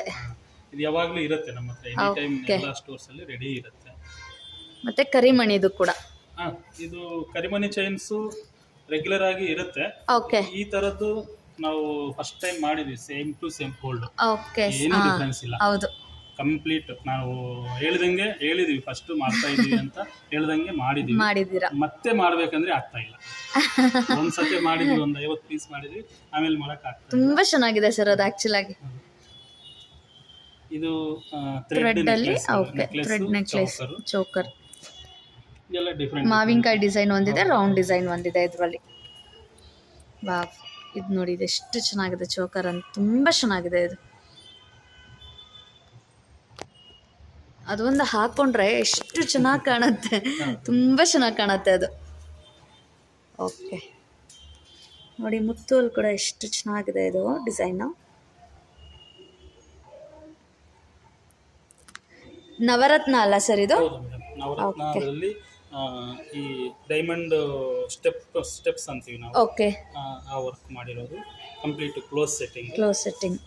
ಇದು ಯಾವಾಗಲೂ ಇರುತ್ತೆ ನಮ್ಮ ಹತ್ರ, ಎನಿ ಟೈಮ್ ಎಲ್ಲ ಸ್ಟೋರ್ಸ್ ಅಲ್ಲಿ ರೆಡಿ ಇರುತ್ತೆ. ಮತ್ತೆ ಕರಿಮಣಿದು ಕೂಡ, ಇದು ಕರಿಮಣಿ ಚೈನ್ಸ್ ರೆಗ್ಯುಲರ್ ಆಗಿ ಇರುತ್ತೆ. ಓಕೆ, ಈ ತರದ್ದು ನಾವು ಫಸ್ಟ್ ಟೈಮ್ ಮಾಡಿದ್ವಿ, same to same gold. Okay, ಏನು ಡಿಫರೆನ್ಸ್ ಇಲ್ಲ. ಹೌದು, ಕಂಪ್ಲೀಟ್ ನಾವು ಹೇಳಿದ್ವಿ ಫಸ್ಟ್ ಮಾಡ್ತಾ ಇದೀವಿ ಅಂತ ಹೇಳ್ದಂಗೆ ಮಾಡಿದ್ದೀರಾ. ಮತ್ತೆ ಮಾಡ್ಬೇಕಂದ್ರೆ ಆಗ್ತಾ ಇಲ್ಲ. ಒಂದ್ಸತಿ ಮಾಡಿದ್ವಿ, ಒಂದು 50 ಪೀಸ್ ಮಾಡಿದ್ವಿ, ಆಮೇಲೆ ಮಾಡಕ್ ಆಗ್ತಾ ತುಂಬಾ ಚೆನ್ನಾಗಿದೆ ಸರ್ ಅದು ಆಕ್ಚುಲ್ ಆಗಿ. ಇದು ಥ್ರೆಡ್ ಅಲ್ಲಿ ಥ್ರೆಡ್ ನೆಕ್ಲೆಸ್, ಚೋಕರ್ ಎಲ್ಲ ಡಿಫ್ರೆಂಟ್ ಮಾವಿನಕಾಯಿ ಡಿಸೈನ್ ಒಂದಿದೆ, ರೌಂಡ್ ಡಿಸೈನ್ ಒಂದಿದೆ ಇದರಲ್ಲಿ. ವಾವ್, ಇದು ನೋಡಿ ಇದು ಎಷ್ಟು ಚೆನ್ನಾಗಿದೆ ಚೋಕರ್ ಅಂತ, ತುಂಬ ಚೆನ್ನಾಗಿದೆ ಇದು. ಅದೊಂದು ಹಾಕ್ಕೊಂಡ್ರೆ ಎಷ್ಟು ಚೆನ್ನಾಗಿ ಕಾಣುತ್ತೆ, ತುಂಬ ಚೆನ್ನಾಗಿ ಕಾಣುತ್ತೆ ಅದು. ಓಕೆ ನೋಡಿ ಮುತ್ತುಲ್ ಕೂಡ ಎಷ್ಟು ಚೆನ್ನಾಗಿದೆ ಇದು ಡಿಸೈನು. ನವರತ್ನ ಅಲ್ಲ ಸರ್ ಇದು? ನವರತ್ನದಲ್ಲಿ ಈ ಡೈಮಂಡ್ ಸ್ಟೆಪ್ಸ್ ಅಂತೀವಿ ನಾವು. ಓಕೆ, ಆ ವರ್ಕ್ ಮಾಡಿರೋದು ಕಂಪ್ಲೀಟ್ ಕ್ಲೋಸ್ ಸೆಟ್ಟಿಂಗ್.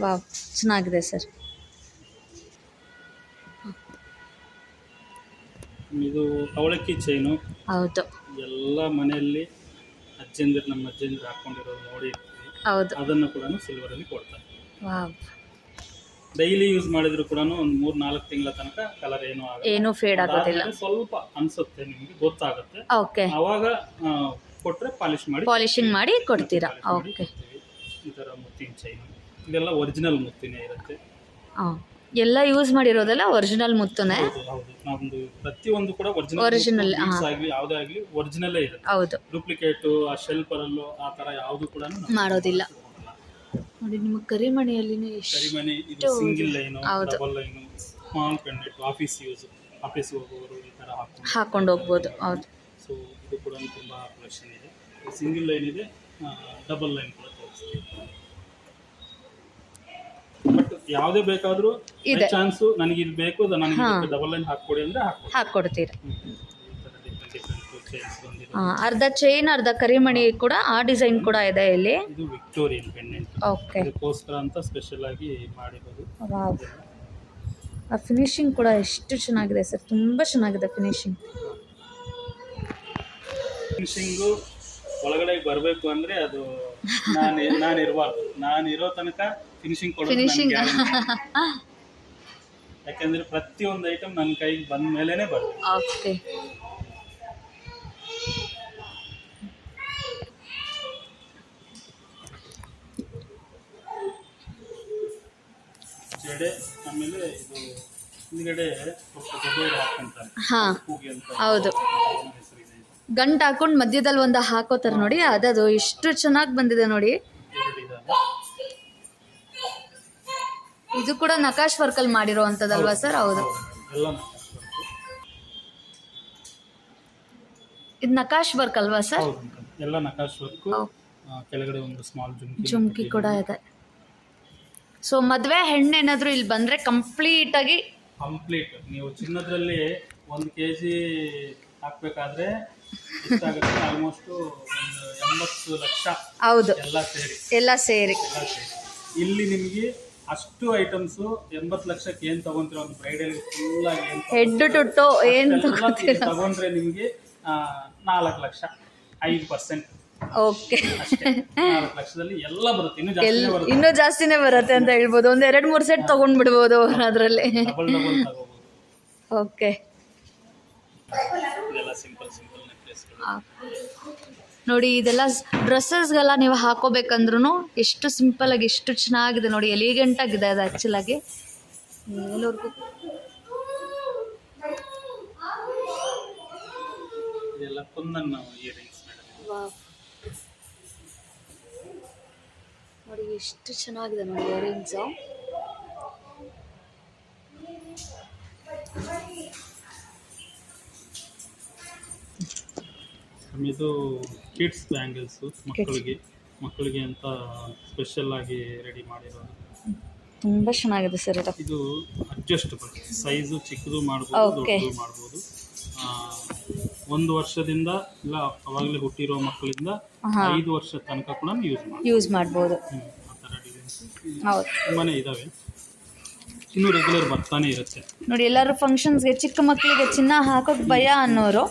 ವಾವ್, ಚೆನ್ನಾಗಿದೆ ಸರ್. ಇದು ಅವಳಕ್ಕಿ ಚೈನು. ಹೌದು, ಎಲ್ಲ ಮನೆಯಲ್ಲಿ ನಮ್ಮ ಅಜ್ಜಂದಿರು ಹಾಕೊಂಡಿರೋದು ನೋಡಿ. ಹೌದು, ಅದನ್ನು ಕೂಡ ಸಿಲ್ವರ್ ಅಲ್ಲಿ ಕೊಡ್ತಾರೆ. ವಾವ್, ಡೈಲಿ ಯೂಸ್ ಮಾಡಿದ್ರು ಕೂಡ ಒಂದು 3-4 ತಿಂಗಳ ತನಕ ಕಲರ್ ಏನು ಫೇಡ್ ಆಗೋದಿಲ್ಲ. ಸ್ವಲ್ಪ ಅನ್ಸುತ್ತೆ, ನಿಮಗೆ ಗೊತ್ತಾಗುತ್ತೆ. ಓಕೆ, ಅವಾಗ ಕೊಟ್ರೆ ಪಾಲಿಶಿಂಗ್ ಮಾಡಿ ಕೊಡ್ತೀರಾ? ಓಕೆ, ಈ ತರ ಮುತ್ತಿನ ಚೈನ್ ಇದೆಲ್ಲ ಒರಿಜಿನಲ್ ಮುತ್ತಿನೇ ಇರುತ್ತೆ. ಎಲ್ಲ ಯೂಸ್ ಮಾಡಿರೋದೆಲ್ಲ ಒರಿಜಿನಲ್ ಮುತ್ತುನೇ. ಹೌದು, ನಮ್ದು ಪ್ರತಿಯೊಂದು ಕೂಡ ಒರಿಜಿನಲ್ ಆಗ್ಲಿ ಯಾವುದೇ ಆಗ್ಲಿ ಒರಿಜಿನಲ್ಲೇ ಇರುತ್ತೆ. ಹೌದು, ಡೂಪ್ಲಿಕೇಟ್ ಆ ಶೆಲ್ಪರಲ್ಲೂ ಆ ತರ ಯಾವುದು ಕೂಡ ಮಾಡೋದಿಲ್ಲ. ನೋಡಿ ನಿಮ್ಮ ಕರಿಮಣಿಯಲ್ಲಿ ಕರಿಮಣಿ ಇದು single line, double line, small pendant, office ಹೋಗುವವರು ಈ ತರ ಹಾಕೊಂಡು ಹೋಗ್ಬೋದು. ಹೌದು, ಸೊ ಇದು ಕೂಡ ತುಂಬಾ ಕಲೆಕ್ಷನ್ ಇದೆ. ಸಿಂಗಲ್ ಲೈನ್ ಇದೆ, ಡಬಲ್ ಲೈನ್ ಕೂಡ ತೋರಿಸ್ತೀವಿ. ಬಟ್ ಯಾವುದೇ ಬೇಕಾದ್ರೂ ಚಾನ್ಸ್ ನನಗೆ ಇದು ಬೇಕು, ನನಗೆ ಡಬಲ್ ಲೈನ್ ಹಾಕೊಡಿ ಅಂದ್ರೆ ಹಾಕೊಡ್ತೀರಾ. ಅರ್ಧ ಚೈನ್ ಅರ್ಧ ಕರಿಮಣಿ ಕೂಡ ಆ ಡಿಸೈನ್ ಕೂಡ ಇದೆ ಇಲ್ಲಿ. ಇದು ವಿಕ್ಟೋರಿಯನ್ ಪೆಂಡೆಂಟ್. ಓಕೆ, ಅದಕ್ಕೋಸ್ಕರ ಅಂತ ಸ್ಪೆಷಲ್ ಆಗಿ ಮಾಡಿರೋದು. ವಾವ್, ಆ ಫಿನಿಶಿಂಗ್ ಕೂಡ ಎಷ್ಟು ಚೆನ್ನಾಗಿದೆ ಸರ್, ತುಂಬಾ ಚೆನ್ನಾಗಿದೆ ಫಿನಿಶಿಂಗು. ಒಳಗಡೆ ಬರಬೇಕು ಅಂದ್ರೆ ಅದು ನಾನು ಇರಬಾರ್ದು, ನಾನು ಇರೋ ತನಕ ಫಿನಿಶಿಂಗ್ ಕೊಡೋದು. ಯಾಕಂದ್ರೆ ಪ್ರತಿಯೊಂದು ಐಟಮ್ ನನ್ನ ಕೈಗೆ ಬಂದ ಮೇಲೇನೆ ಬರುತ್ತೆ. ಓಕೆ, ಜಡೆ, ಆಮೇಲೆ ಇದು ಹಿಂದ್ಗಡೆ ಹಾಕೊಂತಾರೆ. ಹೌದು, ಗಂಟು ಹಾಕೊಂಡು ಮಧ್ಯದಲ್ಲಿ ಒಂದು ಹಾಕೋತಾರೆ ನೋಡಿ, ಅದದು ಎಷ್ಟು ಚೆನ್ನಾಗಿ ಬಂದಿದೆ ನೋಡಿ. ಇದು ಕೂಡ ನಕಾಶ್ ವರ್ಕಲ್ಲಿ ಮಾಡಿರೋವಂಥದ್ದಲ್ವಾ ಸರ್? ಹೌದು, ಇದು ನಕಾಶ್ ವರ್ಕ್ ಅಲ್ವಾ ಸರ್? ಎಲ್ಲ ನಕಾಶ್ ವರ್ಕ್. ಕೆಳಗಡೆ ಒಂದು ಸ್ಮಾಲ್ ಜುಮ್ಕಿ ಕೂಡ ಇದೆ. ಸೊ ಮದುವೆ ಹೆಣ್ಣೇನಾದರೂ ಇಲ್ಲಿ ಬಂದರೆ ಕಂಪ್ಲೀಟ್ ನೀವು ಚಿನ್ನದ್ರಲ್ಲಿ 1 kg ಹಾಕ್ಬೇಕಾದ್ರೆ ಆಲ್ಮೋಸ್ಟ್ 80 ಲಕ್ಷ. ಹೌದು, ಎಲ್ಲ ಸೇರಿ ಇಲ್ಲಿ ನಿಮಗೆ ಅಷ್ಟು ಐಟಮ್ಸ್ 80 ಲಕ್ಷಕ್ಕೆ ಏನ್ ತಗೊಂತೀರ? ಒಂದು ಬ್ರೈಡಲ್ ಫುಲ್ ಆಗಿ ಹೆಡ್ ಟು ಟೋ ಏನ್ ತಗೊಂಡ್ರೆ ನಿಮಗೆ 4 ಲಕ್ಷ, 5%. ಓಕೆ, 4 ಲಕ್ಷದಲ್ಲಿ ಎಲ್ಲ ಬರುತ್ತೆ. ಇನ್ನೂ ಜಾಸ್ತಿನೇ ಬರುತ್ತೆ ಅಂತ ಹೇಳ್ಬೋದು. ಒಂದು 2-3 ಸೆಟ್ ತಗೊಂಡ್ಬಿಡ್ಬೋದು ಅದರಲ್ಲಿ. ಓಕೆ, ನೋಡಿ ಇದೆಲ್ಲ ಡ್ರೆಸ್ಸಸ್ಗೆಲ್ಲ ನೀವು ಹಾಕೋಬೇಕಂದ್ರೂ ಎಷ್ಟು ಸಿಂಪಲ್ ಆಗಿ ಎಷ್ಟು ಚೆನ್ನಾಗಿದೆ ನೋಡಿ, ಎಲಿಗೆಂಟ್ ಆಗಿದೆ ಅದು ಆ್ಯಕ್ಚುಲ್ ಆಗಿ. ಎಲ್ಲರಿಗೂ ನೋಡಿ ಎಷ್ಟು ಚೆನ್ನಾಗಿದೆ ನೋಡಿ ಇಯರಿಂಗ್ಸು. ಇದು ಕಿಡ್ಸ್ ಬ್ಯಾಂಗಲ್ಸ್, ಮಕ್ಕಳಿಗೆ ಅಂತ ಸ್ಪೆಷಲ್ ಆಗಿ ರೆಡಿ ಮಾಡಿರೋದು. ತುಂಬಾ ಚೆನ್ನಾಗಿದೆ ಸರ್ ಇದು. ಅಡ್ಜಸ್ಟಬಲ್ ಸೈಜು, ಚಿಕ್ಕದು ಮಾಡ್ಬೋದು, ದೊಡ್ಡದು ಮಾಡ್ಬೋದು. 1 ವರ್ಷದಿಂದ ಇಲ್ಲ ಅವಾಗಲೇ ಹುಟ್ಟಿರೋ ಮಕ್ಕಳಿಂದ 5 ವರ್ಷದ ತನಕ ಕೂಡ ಯೂಸ್ ಮಾಡ್ಬೋದು. ಆ ಥರ ಡಿಸೈನ್ಸ್ ತುಂಬಾನೇ ಇದಾವೆ, ಇನ್ನೂ ರೆಗ್ಯುಲರ್ ಬರ್ತಾನೆ ಇರುತ್ತೆ ನೋಡಿ. ಎಲ್ಲರೂ ಫಂಕ್ಷನ್ಸ್ಗೆ ಚಿಕ್ಕ ಮಕ್ಕಳಿಗೆ ಚಿನ್ನ ಹಾಕೋಕೆ ಭಯ ಅನ್ನೋರು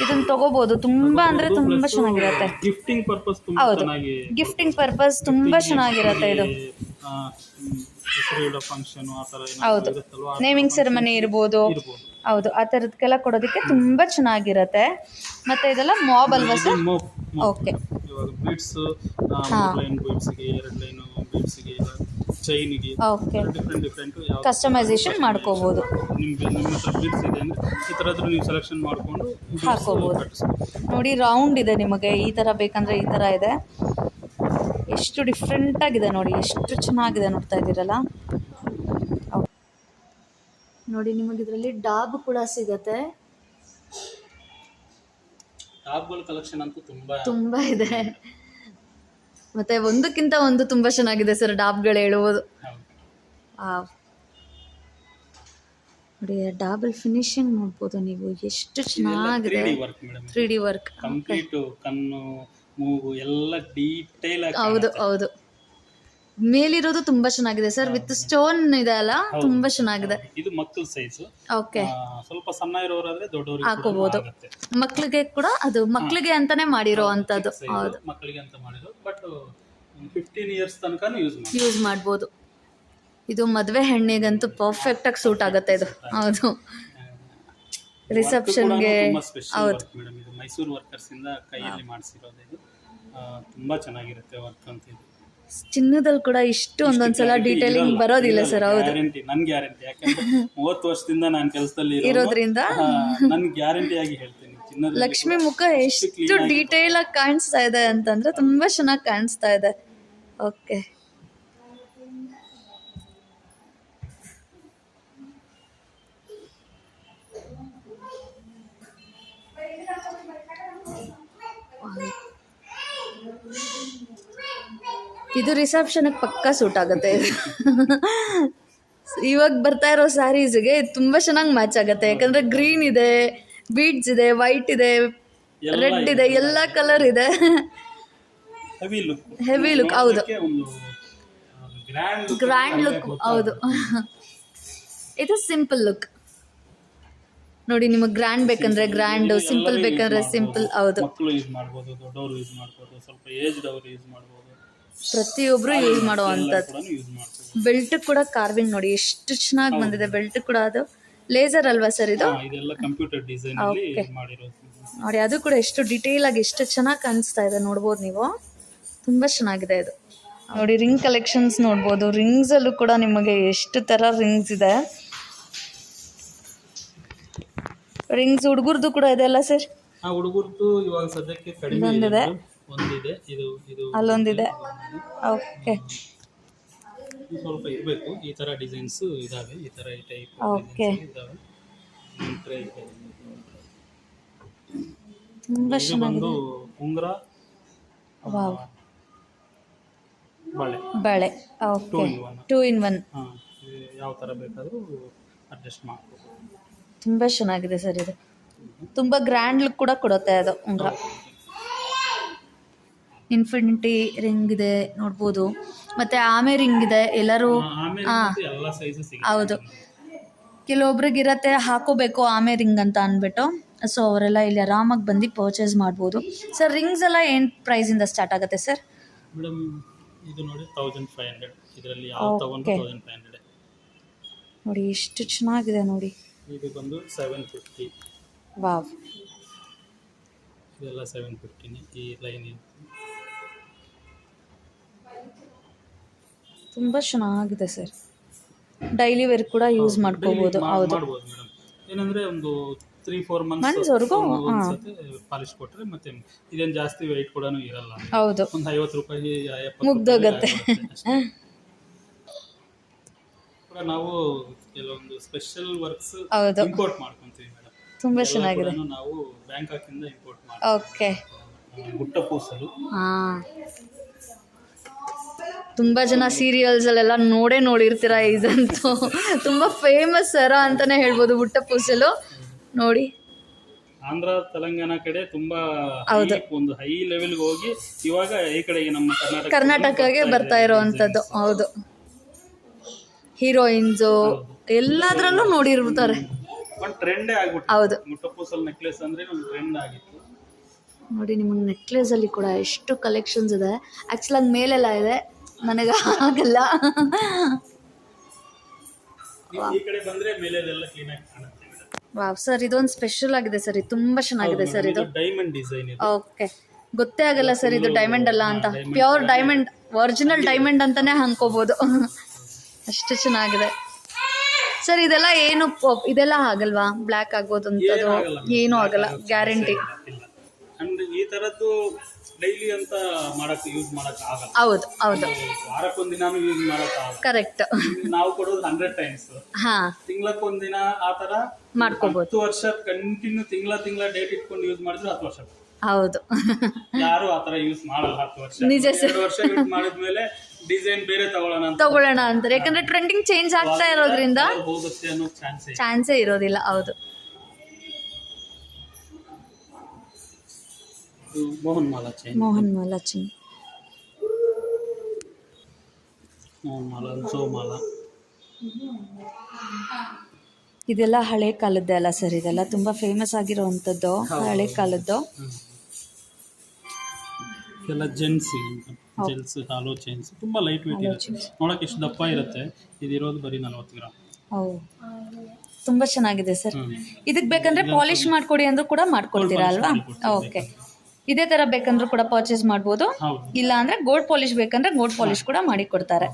ಇದನ್ನ ತಗೋಬಹುದು. ತುಂಬಾ ಅಂದ್ರೆ ತುಂಬಾ ಚೆನ್ನಾಗಿರುತ್ತೆ. ಗಿಫ್ಟಿಂಗ್ ಪರ್ಪಸ್ ತುಂಬಾ ಚೆನ್ನಾಗಿ, ಗಿಫ್ಟಿಂಗ್ ಪರ್ಪಸ್ ತುಂಬಾ ಚೆನ್ನಾಗಿರುತ್ತೆ ಇದು. ಹೆಸರು ಇಡೋ ಫಂಕ್ಷನ್ ಆ ಥರ ಹೌದು. ಏನಾದ್ರು ಇರುತ್ತಲ್ವ, ನೇಮಿಂಗ್ ಸೆರೆಮನಿ ಇರ್ಬೋದು. ಹೌದು, ಆ ಥರದಕ್ಕೆಲ್ಲ ಕೊಡೋದಕ್ಕೆ ತುಂಬ ಚೆನ್ನಾಗಿರುತ್ತೆ. ಮತ್ತು ಇದೆಲ್ಲ ಮಾಬ್ ಅಲ್ವಾ ಸರ್? ಓಕೆ. ಇವಾಗ ಬೀಡ್ಸ್ 3 ಲೈನ್ ಬೀಡ್ಸ್ಗೆ 2 ಲೈನು ಬೀಡ್ಸ್ಗೆ ಚೈನಿಗೆ ಓಕೆ, ಡಿಫ್ರೆಂಟ್ ಕಸ್ಟಮೈಸೇಷನ್ ಮಾಡ್ಕೋಬೋದು. ನಿಮ್ಮ ಹತ್ರ ಬೀಡ್ಸ್ ಇದೆ ಅಂದರೆ ಈ ಥರದ್ದು ನೀವು ಸೆಲೆಕ್ಷನ್ ಮಾಡಿಕೊಂಡು ಹಾಕೋಬೋದು. ನೋಡಿ ರೌಂಡ್ ಇದೆ, ನಿಮಗೆ ಈ ಥರ ಬೇಕಂದರೆ ಈ ಥರ ಇದೆ. ಎಷ್ಟು ಡಿಫ್ರೆಂಟಾಗಿದೆ ನೋಡಿ, ಎಷ್ಟು ಚೆನ್ನಾಗಿದೆ ನೋಡ್ತಾ ಇದ್ದೀರಲ್ಲ. ನೋಡಿ ನಿಮಗೆ ಇದರಲ್ಲಿ ಡಾಬ್ ಕೂಡ ಸಿಗತ್ತೆ. ಟಾಪ್ಗಳ ಕಲೆಕ್ಷನ್ ಅಂತೂ ತುಂಬ ಇದೆ. ಮತ್ತೆ ಒಂದಕ್ಕಿಂತ ಒಂದು ತುಂಬ ಚೆನ್ನಾಗಿದೆ ಸರ್ ಡಾಬ್ಗಳು ಹೇಳುವುದು. ನೋಡಿ ಡಾಬಲ್ ಫಿನಿಶಿಂಗ್ ನೋಡ್ಬೋದು ನೀವು, ಎಷ್ಟು ಚೆನ್ನಾಗಿದೆ. 3D ವರ್ಕ್ ಕಂಪ್ಲೀಟ್ ಕಣ್ಣು ಮೂಗು ಎಲ್ಲ ಡೀಟೇಲ್ ಆಗಿ. ಹೌದು ಹೌದು, ಮೇಲಿರೋದು ತುಂಬಾ ಚೆನ್ನಾಗಿದೆ ಸರ್, ವಿತ್ ಸ್ಟೋನ್ ಇದೆ ಅಲ್ಲ, ತುಂಬಾ ಚೆನ್ನಾಗಿದೆ. ಇದು ಮಕ್ಕಳ ಸೈಜ್. ಓಕೆ, ಸ್ವಲ್ಪ ಸಣ್ಣ ಇರೋರಾದ್ರೆ ದೊಡ್ಡವರು ಹಾಕೋಬಹುದು. ಮಕ್ಕಳಿಗೆ ಕೂಡ ಅದು ಮಕ್ಕಳಿಗೆ ಅಂತಾನೆ ಮಾಡಿರೋ ಅಂತದ್ದು. ಹೌದು, ಮಕ್ಕಳಿಗೆ ಅಂತ ಮಾಡಿರೋ, ಬಟ್ 15 ಇಯರ್ಸ್ ತನಕ ಯೂಸ್ ಮಾಡ್ಬೋದು. ಇದು ಮದುವೆ ಹೆಣ್ಣಿಗಂತೂ ಪರ್ಫೆಕ್ಟ್ ಆಗಿ ಸೂಟ್ ಆಗುತ್ತೆ ಇದು. ಹೌದು, ರಿಸೆಪ್ಷನ್ಗೆ. ಹೌದು ಮೇಡಮ್, ಇದು ಮೈಸೂರು ವರ್ಕರ್ಸ್ ಇಂದ ಕೈಯಲ್ಲಿ ಮಾಡಿಸಿರೋದು. ಇದು ತುಂಬಾ ಚೆನ್ನಾಗಿರುತ್ತೆ ವರ್ಕ್ ಅಂತ. ಇದು ಚಿನ್ನದಲ್ಲಿ ಕೂಡ ಇಷ್ಟು ಒಂದೊಂದ್ಸಲ ಡೀಟೇಲಿಂಗ್ ಬರೋದಿಲ್ಲ ಸರ್. ಹೌದು, ನನ್ ಗ್ಯಾರಂಟಿ, ಯಾಕಂದ್ರೆ 30 ವರ್ಷದಿಂದ ನಾನು ಕೆಲಸದಲ್ಲಿ ಇರೋದ್ರಿಂದ ನನ್ ಗ್ಯಾರಂಟಿ ಆಗಿ ಹೇಳ್ತೀನಿ, ಚಿನ್ನದ ಲಕ್ಷ್ಮಿ ಮುಖ ಎಷ್ಟು ಡೀಟೇಲ್ ಆಗಿ ಕಾಣಿಸ್ತಾ ಇದೆ ಅಂತಂದ್ರೆ ತುಂಬಾ ಚೆನ್ನಾಗಿ ಕಾಣಿಸ್ತಾ ಇದೆ. ಓಕೆ, ಇದು ರಿಸೆಪ್ಷನ್ಗೆ ಪಕ್ಕಾ ಸೂಟ್ ಆಗುತ್ತೆ. ಇವಾಗ ಬರ್ತಾ ಇರೋ ಸ್ಯಾರೀಸ್ಗೆ ತುಂಬ ಚೆನ್ನಾಗಿ ಮ್ಯಾಚ್ ಆಗುತ್ತೆ, ಯಾಕಂದರೆ ಗ್ರೀನ್ ಇದೆ, ಬೀಡ್ಸ್ ಇದೆ, ವೈಟ್ ಇದೆ, ರೆಡ್ ಇದೆ, ಎಲ್ಲ ಕಲರ್ ಇದೆ. Heavy look. ಹೌದು, ಗ್ರ್ಯಾಂಡ್ ಲುಕ್. ಹೌದು, ಇದು ಸಿಂಪಲ್ ಲುಕ್. ನೋಡಿ, ನಿಮಗೆ ಗ್ರ್ಯಾಂಡ್ ಬೇಕಂದ್ರೆ ಗ್ರ್ಯಾಂಡ್, ಸಿಂಪಲ್ ಬೇಕಂದ್ರೆ ಸಿಂಪಲ್. ಹೌದು, ಮಕ್ಕಳು ಯೂಸ್ ಮಾಡ್ಬೋದು, ದೊಡ್ಡವರು ಯೂಸ್ ಮಾಡ್ಬೋದು, ಸ್ವಲ್ಪ ಏಜ್ಡ್ ಅವರು ಯೂಸ್ ಮಾಡ್ಬೋದು, ಪ್ರತಿಯೊಬ್ರು ಯೂಸ್ ಮಾಡುವಂಥದ್ದು. ಬೆಲ್ಟ್ ಕೂಡ ಕಾರ್ವಿಂಗ್ ನೋಡಿ ಎಷ್ಟು ಚೆನ್ನಾಗಿ ಬಂದಿದೆ. ಬೆಲ್ಟ್ ಕೂಡ ಅದು ಲೇಸರ್ ಅಲ್ವಾ ಸರ್ ಇದು? ಇದೆಲ್ಲ ಕಂಪ್ಯೂಟರ್ ಡಿಸೈನ್ ಅಲ್ಲಿ ಮಾಡಿರೋದು ನೋಡಿ. ಅದು ಕೂಡ ಎಷ್ಟು ಡಿಟೇಲ್ ಆಗಿ ಎಷ್ಟು ಚೆನ್ನಾಗಿ ಕಾಣಿಸ್ತಾ ಇದೆ ನೋಡ್ಬೋದು ನೀವು, ತುಂಬ ಚೆನ್ನಾಗಿದೆ ಇದು. ನೋಡಿ ರಿಂಗ್ ಕಲೆಕ್ಷನ್ಸ್ ನೋಡ್ಬೋದು. ರಿಂಗ್ಸ್ ಅಲ್ಲೂ ಕೂಡ ನಿಮಗೆ ಎಷ್ಟು ಥರ ರಿಂಗ್ಸ್ ಇದೆ. ರಿಂಗ್ಸ್ ಹುಡುಗರದು ಕೂಡ ಇದೆ ಅಲ್ಲ ಸರ್? ಹುಡುಗರದು ಇವಾಗ ಸದ್ಯಕ್ಕೆ ಕಡಿಮೆ ಒಂದಿದೆ, ಒಂದಿದೆ, ಇದು ಅಲ್ಲೊಂದಿದೆ. ಓಕೆ, ಸ್ವಲ್ಪ ಇರಬೇಕು. ಈ ತರ ಡಿಸೈನ್ಸ್ ಇದಾವೆ, ಈ ತರ ಈ ಟೈಪ್ ಓಕೆ, ಇದಾವೆ. ತುಂಬ ಚೆನ್ನಾಗಿದೆ. ಉಂಗುರ, ವಾವ್, ಬಳೆ. Okay, 2 in 1. ಯಾವ ತರ ಬೇಕಾದರೂ ಅಡ್ಜಸ್ಟ್ ಮಾಡ್ಬೋದು. ತುಂಬ ಚೆನ್ನಾಗಿದೆ ಸರ್ ಇದು. ತುಂಬ ಗ್ರ್ಯಾಂಡ್ ಲುಕ್ ಕೂಡ ಕೊಡುತ್ತೆ ಅದು ಉಂಗುರ. ಇನ್ಫಿನಿಟಿ ರಿಂಗ್ ಇದೆ ನೋಡ್ಬೋದು, ಮತ್ತು ಆಮೆ ರಿಂಗ್ ಇದೆ. ಎಲ್ಲರೂ ಹೌದು, ಕೆಲವೊಬ್ರಿಗಿರತ್ತೆ ಹಾಕೋಬೇಕು ಆಮೆ ರಿಂಗ್ ಅಂತ ಅಂದ್ಬಿಟ್ಟು, ಸೊ ಅವರೆಲ್ಲ ಇಲ್ಲಿ ಆರಾಮಾಗಿ ಬಂದು ಪರ್ಚೇಸ್ ಮಾಡ್ಬೋದು. ಸರ್ ರಿಂಗ್ಸ್ ಎಲ್ಲ ಏನು ಪ್ರೈಸಿಂದ ಸ್ಟಾರ್ಟ್ ಆಗುತ್ತೆ ಸರ್? ಮೇಡಮ್ ಇದು ನೋಡಿ 1500, ಇದರಲ್ಲಿ ಯಾವ ತಗೊಂಡ್ರು 1500. ನೋಡಿ ಎಷ್ಟು ಚೆನ್ನಾಗಿದೆ ನೋಡಿ. ಇದು ಬಂದು 750. ವಾವ್, ಇದೆಲ್ಲ 750 ಈ ಲೈನ್. ತುಂಬ ಚೆನ್ನಾಗಿದೆ ಸರ್. ಡೈಲಿ ವೇರ್ ಕೂಡ ಯೂಸ್ ಮಾಡ್ಕೋಬೋದು. ಹೌದು, ಮಾಡ್ಬೋದು ಮೇಡಮ್. ಏನಂದರೆ ಒಂದು 3-4 ಮಂತ್ಸ್ವರೆಗೂ ಪಾಲಿಶ್ ಕೊಟ್ಟರೆ ಮತ್ತೆ ಇದೇನು ಜಾಸ್ತಿ ವೆಯ್ಟ್ ಕೂಡ ಇರಲ್ಲ. ಹೌದು, ಒಂದು 50 ರೂಪಾಯಿ ಮುಗ್ದೋಗತ್ತೆ. ಕೂಡ ನಾವು ಕೆಲವೊಂದು ಸ್ಪೆಷಲ್ ವರ್ಕ್ಸ್ ಹೌದು ಇಂಪೋರ್ಟ್ ಮಾಡ್ಕೊಂತೀವಿ ಮೇಡಮ್. ತುಂಬ ಚೆನ್ನಾಗಿದೆ. ನಾವು ಬ್ಯಾಂಕಾಕಿಂದ ಇಂಪೋರ್ಟ್ ಮಾಡ್ತೀವಿ. ಓಕೆ, ಗುಟ್ಟ ಪೂಸಲು. ಹಾಂ, ತುಂಬ ಜನ ಸೀರಿಯಲ್ಸಲ್ಲೆಲ್ಲ ನೋಡಿರ್ತೀರ. ಇದಂತೂ ತುಂಬ ಫೇಮಸ್ ಸರ ಅಂತಲೇ ಹೇಳ್ಬೋದು ಬುಟ್ಟ ಪೂಸಲು. ನೋಡಿ ಆಂಧ್ರ ತೆಲಂಗಾಣ ಕಡೆ ತುಂಬಾ ಒಂದು ಹೈ ಲೆವೆಲ್ಗೆ ಹೋಗಿ ಇವಾಗ ಈ ಕಡೆಗೆ ನಮ್ಮ ಕರ್ನಾಟಕಕ್ಕೆ ಬರ್ತಾ ಇರೋವಂಥದ್ದು. ಹೌದು, ಹೀರೋಯಿನ್ಸು ಎಲ್ಲದರಲ್ಲೂ ನೋಡಿರ್ತಾರೆ. ಟ್ರೆಂಡೇ ಆಗ್ಬಿಟ್ಟು. ಹೌದು, ಮುಟ್ಟಪೂಸಲ್ ನೆಕ್ಲೆಸ್ ಅಂದ್ರೆ ಒಂದು ಟ್ರೆಂಡ್ ಆಗಿತ್ತು. ನೋಡಿ ನಿಮಗೆ ನೆಕ್ಲೆಸಲ್ಲಿ ಕೂಡ ಎಷ್ಟು ಕಲೆಕ್ಷನ್ಸ್ ಇದೆ. ಆ್ಯಕ್ಚುಲಾಗಿ ಮೇಲೆಲ್ಲ ಇದೆ, ನನಗೆ ಆಗಲ್ಲ. ನೀವು ಈ ಕಡೆ ಬಂದ್ರೆ ಮೇಲೆಲ್ಲ ಕ್ಲೀನ್ ಆಗಿ ಕಾಣುತ್ತೆ. ವಾವ್ ಸರ್, ಇದೊಂದು ಸ್ಪೆಷಲ್ ಆಗಿದೆ ಸರ್, ಇದು ತುಂಬಾ ಚೆನ್ನಾಗಿದೆ ಸರ್. ಇದು ಡೈಮಂಡ್ ಡಿಸೈನ್ ಇದೆ. ಓಕೆ, ಗೊತ್ತೇ ಆಗಲ್ಲ ಸರ್ ಇದು ಡೈಮಂಡ್ ಅಲ್ಲ ಅಂತ. ಪ್ಯೂರ್ ಡೈಮಂಡ್, ಒರಿಜಿನಲ್ ಡೈಮಂಡ್ ಅಂತಾನೆ ಅನ್ಕೋಬಹುದು. ಅಷ್ಟು ಚೆನ್ನಾಗಿದೆ ಸರ್. ಇದೆಲ್ಲ ಏನು ಇದೆಲ್ಲ ಆಗಲ್ವಾ? ಬ್ಲ್ಯಾಕ್ ಆಗ್ಬೋದು ಅಂತದ್ದು ಏನೂ ಆಗಲ್ಲ, ಗ್ಯಾರಂಟಿ. ಅಂಡ್ ಈ ತರದ್ದು ಡೈಲಿ ಅಂತ ಮಾಡಕ್ಕೆ ಯೂಸ್ ಮಾಡಕ್ ಆಗಲ್ಲ. ಹೌದು ಹೌದು, ವಾರಕ್ಕೊಂದಿನಾನು ಯೂಸ್ ಮಾಡಕ್ ಆಗಲ್ಲ. ಕರೆಕ್ಟ್. ನಾವು ಕೊಡೋದು 100 ಟೈಮ್ಸ್. ಹಾ, ತಿಂಗಳಕ್ಕೊಂದಿನ ಆ ತರ ಮಾಡ್ಕೋಬಹುದು. 10 ವರ್ಷ ಕಂಟಿನ್ಯೂ ತಿಂಗಳ ಡೇಟ್ ಇಟ್ಕೊಂಡು ಯೂಸ್ ಮಾಡಿದ್ರೆ 10 ವರ್ಷ. ಹೌದು, ಯಾರು ಆತರ ಯೂಸ್ ಮಾಡಲ್ಲ 10 ವರ್ಷ. ನಿಜ ಸರ್. 2 ವರ್ಷ ಯೂಸ್ ಮಾಡಿದ್ಮೇಲೆ ಡಿಸೈನ್ ಬೇರೆ ತಗೊಳ್ಳೋಣ ಅಂತಾರೆ, ಯಾಕಂದ್ರೆ ಟ್ರೆಂಡಿಂಗ್ ಚೇಂಜ್ ಆಗ್ತಾ ಇರೋದ್ರಿಂದ ಹೋಗುತ್ತೆ ಅನ್ನೋ ಚಾನ್ಸೇ ಇರೋದಿಲ್ಲ. ಹೌದು, ಮೋಹನ್ ಮಾಲಾ ಚೈನ್, ಮೋಹನ್ ಮಾಲಾ ಚೈನ್, ಮೋಹನ್ ಮಾಲಾ, ಜೋಮಾಲಾ. ಇದೆಲ್ಲ ಹಳೆ ಕಾಲದ್ದೇ ಅಲ್ಲ ಸರ್? ಇದೆಲ್ಲ ತುಂಬಾ ಫೇಮಸ್ ಆಗಿರುವಂತದ್ದು ಹಳೆ ಕಾಲದ್ದು. ಎಲ್ಲ ಜೆಂಟ್ಸ್ ಹಾಲೋ ಚೈನ್ಸ್, ತುಂಬಾ ಲೈಟ್ ವೇಟ್ ಇರುತ್ತೆ. ನೋಡಕ್ಕೆ ಎಷ್ಟು ದಪ್ಪ ಇರುತ್ತೆ. ಇದಿರೋದು ಬರೀ 40 ಗ್ರಾಮ್. ತುಂಬಾ ಚೆನ್ನಾಗಿದೆ ಸರ್. ಇದಕ್ಕೆ ಬೇಕಂದ್ರೆ ಪಾಲಿಶ್ ಮಾಡ್ಕೊಡಿ ಅಂದ್ರೂ ಕೂಡ ಮಾಡ್ಕೊಡ್ತೀರಾ ಅಲ್ವಾ? ಓಕೆ, ಇದೇ ತರ ಬೇಕಂದ್ರೂ ಕೂಡ ಪರ್ಚೇಸ್ ಮಾಡ್ಬೋದು. ಇಲ್ಲ ಅಂದ್ರೆ ಗೋಲ್ಡ್ ಪಾಲಿಶ್ ಬೇಕಂದ್ರೆ ಗೋಲ್ಡ್ ಪಾಲಿಶ್ ಕೂಡ ಮಾಡಿ ಕೊಡ್ತಾರೆ.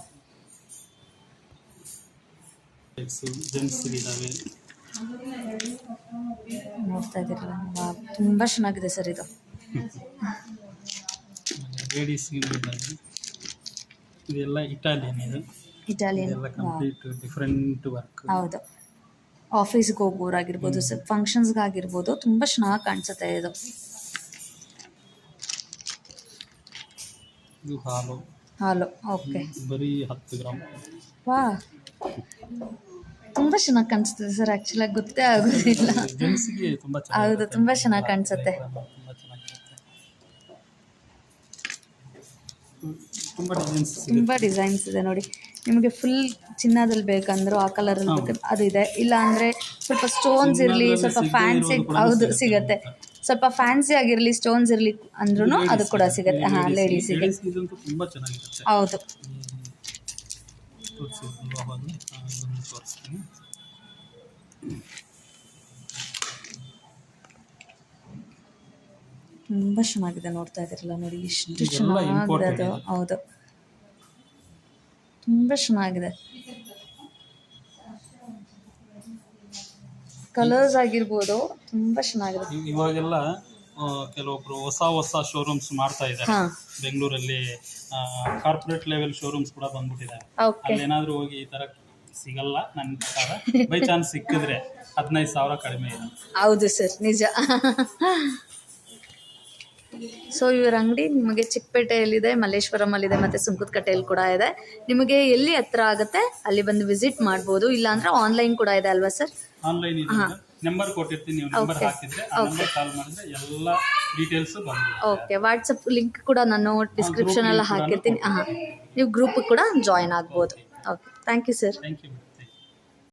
ನೋಡ್ತಾ ಇದ್ದೀರಲ್ಲ, ತುಂಬಾ ಚೆನ್ನಾಗಿದೆ ಸರ್ ಇದು. ಇದೆಲ್ಲ ಇಟಾಲಿಯನ್. ಇದು ಇಟಾಲಿಯನ್, ಕಂಪ್ಲೀಟ್ ಡಿಫರೆಂಟ್ ವರ್ಕ್. ಹೌದು, ಆಫೀಸ್ಗೆ ಹೋಗೋರಾಗಿರ್ಬೋದು, ಫಂಕ್ಷನ್ಸ್ಗಾಗಿರ್ಬೋದು, ತುಂಬ ಚೆನ್ನಾಗಿ ಕಾಣಿಸುತ್ತೆ ಇದು. ಇದು ಹಾಲು, ಓಕೆ, ಬರೀ 10 ಗ್ರಾಮ್. ವಾ, ತುಂಬ ಚೆನ್ನಾಗಿ ಕಾಣಿಸ್ತದೆ ಸರ್. ಆ್ಯಕ್ಚುಲಾಗಿ ಗೊತ್ತೇ ಆಗೋದಿಲ್ಲ. ಹೌದು, ತುಂಬ ಚೆನ್ನಾಗಿ ಕಾಣಿಸುತ್ತೆ. ತುಂಬ ಡಿಸೈನ್ಸ್ ಇದೆ ನೋಡಿ. ನಿಮಗೆ ಫುಲ್ ಚಿನ್ನದಲ್ಲಿ ಬೇಕಂದ್ರೂ ಆ ಕಲರಲ್ಲಿ ಬೇಕಂದ್ರೆ ಅದು ಇದೆ. ಇಲ್ಲ ಅಂದರೆ ಸ್ವಲ್ಪ ಸ್ಟೋನ್ಸ್ ಇರಲಿ, ಸ್ವಲ್ಪ ಫ್ಯಾನ್ಸಿ, ಹೌದು ಸಿಗುತ್ತೆ. ಸ್ವಲ್ಪ ಫ್ಯಾನ್ಸಿ ಆಗಿರಲಿ, ಸ್ಟೋನ್ಸ್ ಇರಲಿ ಅಂದ್ರೂ ಅದು ಕೂಡ ಸಿಗುತ್ತೆ. ಹಾಂ, ಲೇಡೀಸಿಗೆ ಹೌದು. ತುಂಬ ಚೆನ್ನಾಗಿದೆ, ನೋಡ್ತಾ ಇದ್ದೀರಲ್ಲ ನೋಡಿ, ಎಷ್ಟು ಚೆನ್ನಾಗಿದೆ ಅದು. ಹೌದು, ತುಂಬ ಚೆನ್ನಾಗಿದೆ. ಕಲರ್ಸ್ ಆಗಿರ್ಬೋದು, ತುಂಬ ಚೆನ್ನಾಗಿದೆ. ಇವಾಗೆಲ್ಲ ಕೆಲವೊಬ್ರು ಹೊಸ ಶೋರೂಮ್ಸ್ ಮಾಡ್ತಾ ಇದ್ದಾರೆ ಬೆಂಗಳೂರಲ್ಲಿ. ಕಾರ್ಪೊರೇಟ್ ಲೆವೆಲ್ ಶೋರೂಮ್ಸ್ ಕೂಡ ಬಂದ್ಬಿಟ್ಟಿದ್ದಾರೆ. ಅಲ್ಲಿ ಏನಾದರೂ ಹೋಗಿ ಈ ತರ ಸಿಗಲ್ಲ ನನ್ನ ಪ್ರಕಾರ. ಬೈ ಚಾನ್ಸ್ ಸಿಕ್ಕಿದ್ರೆ 15,000 ಕಡಿಮೆ ಇದೆ. ಹೌದು ಸರ್, ನಿಜ. ಸೊ ಇವ್ರ ಅಂಗಡಿ ನಿಮಗೆ ಚಿಕ್ಕಪೇಟೆಯಲ್ಲಿದೆ, ಮಲ್ಲೇಶ್ವರಮಲ್ಲಿದೆ, ಮತ್ತು ಸುಂಕದಕಟ್ಟೆಯಲ್ಲಿ ಕೂಡ ಇದೆ. ನಿಮಗೆ ಎಲ್ಲಿ ಹತ್ರ ಆಗುತ್ತೆ ಅಲ್ಲಿ ಬಂದು ವಿಸಿಟ್ ಮಾಡ್ಬೋದು. ಇಲ್ಲ ಅಂದ್ರೆ ಆನ್ಲೈನ್ ಕೂಡ ಇದೆ ಅಲ್ವಾ ಸರ್? ಆನ್ಲೈನ್ ಇದೆ, ನಂಬರ್ ಕೊಟ್ಟಿರ್ತೀನಿ, ನೀವು ನಂಬರ್ ಹಾಕಿದ್ರೆ ಆ ನಂಬರ್ ಕಾಲ್ ಮಾಡಿದ್ರೆ ಎಲ್ಲ ಡೀಟೇಲ್ಸ್ ಬಂದಿದೆ. ಓಕೆ, ವಾಟ್ಸಪ್ ಲಿಂಕ್ ಕೂಡ ನಾನು ಡಿಸ್ಕ್ರಿಪ್ಷನ್ ಅಲ್ಲಿ ಹಾಕಿರ್ತೀನಿ. ನೀವು ಗ್ರೂಪ್ ಕೂಡ ಜಾಯಿನ್ ಆಗ್ಬೋದು. Okay, thank you sir. Thank you.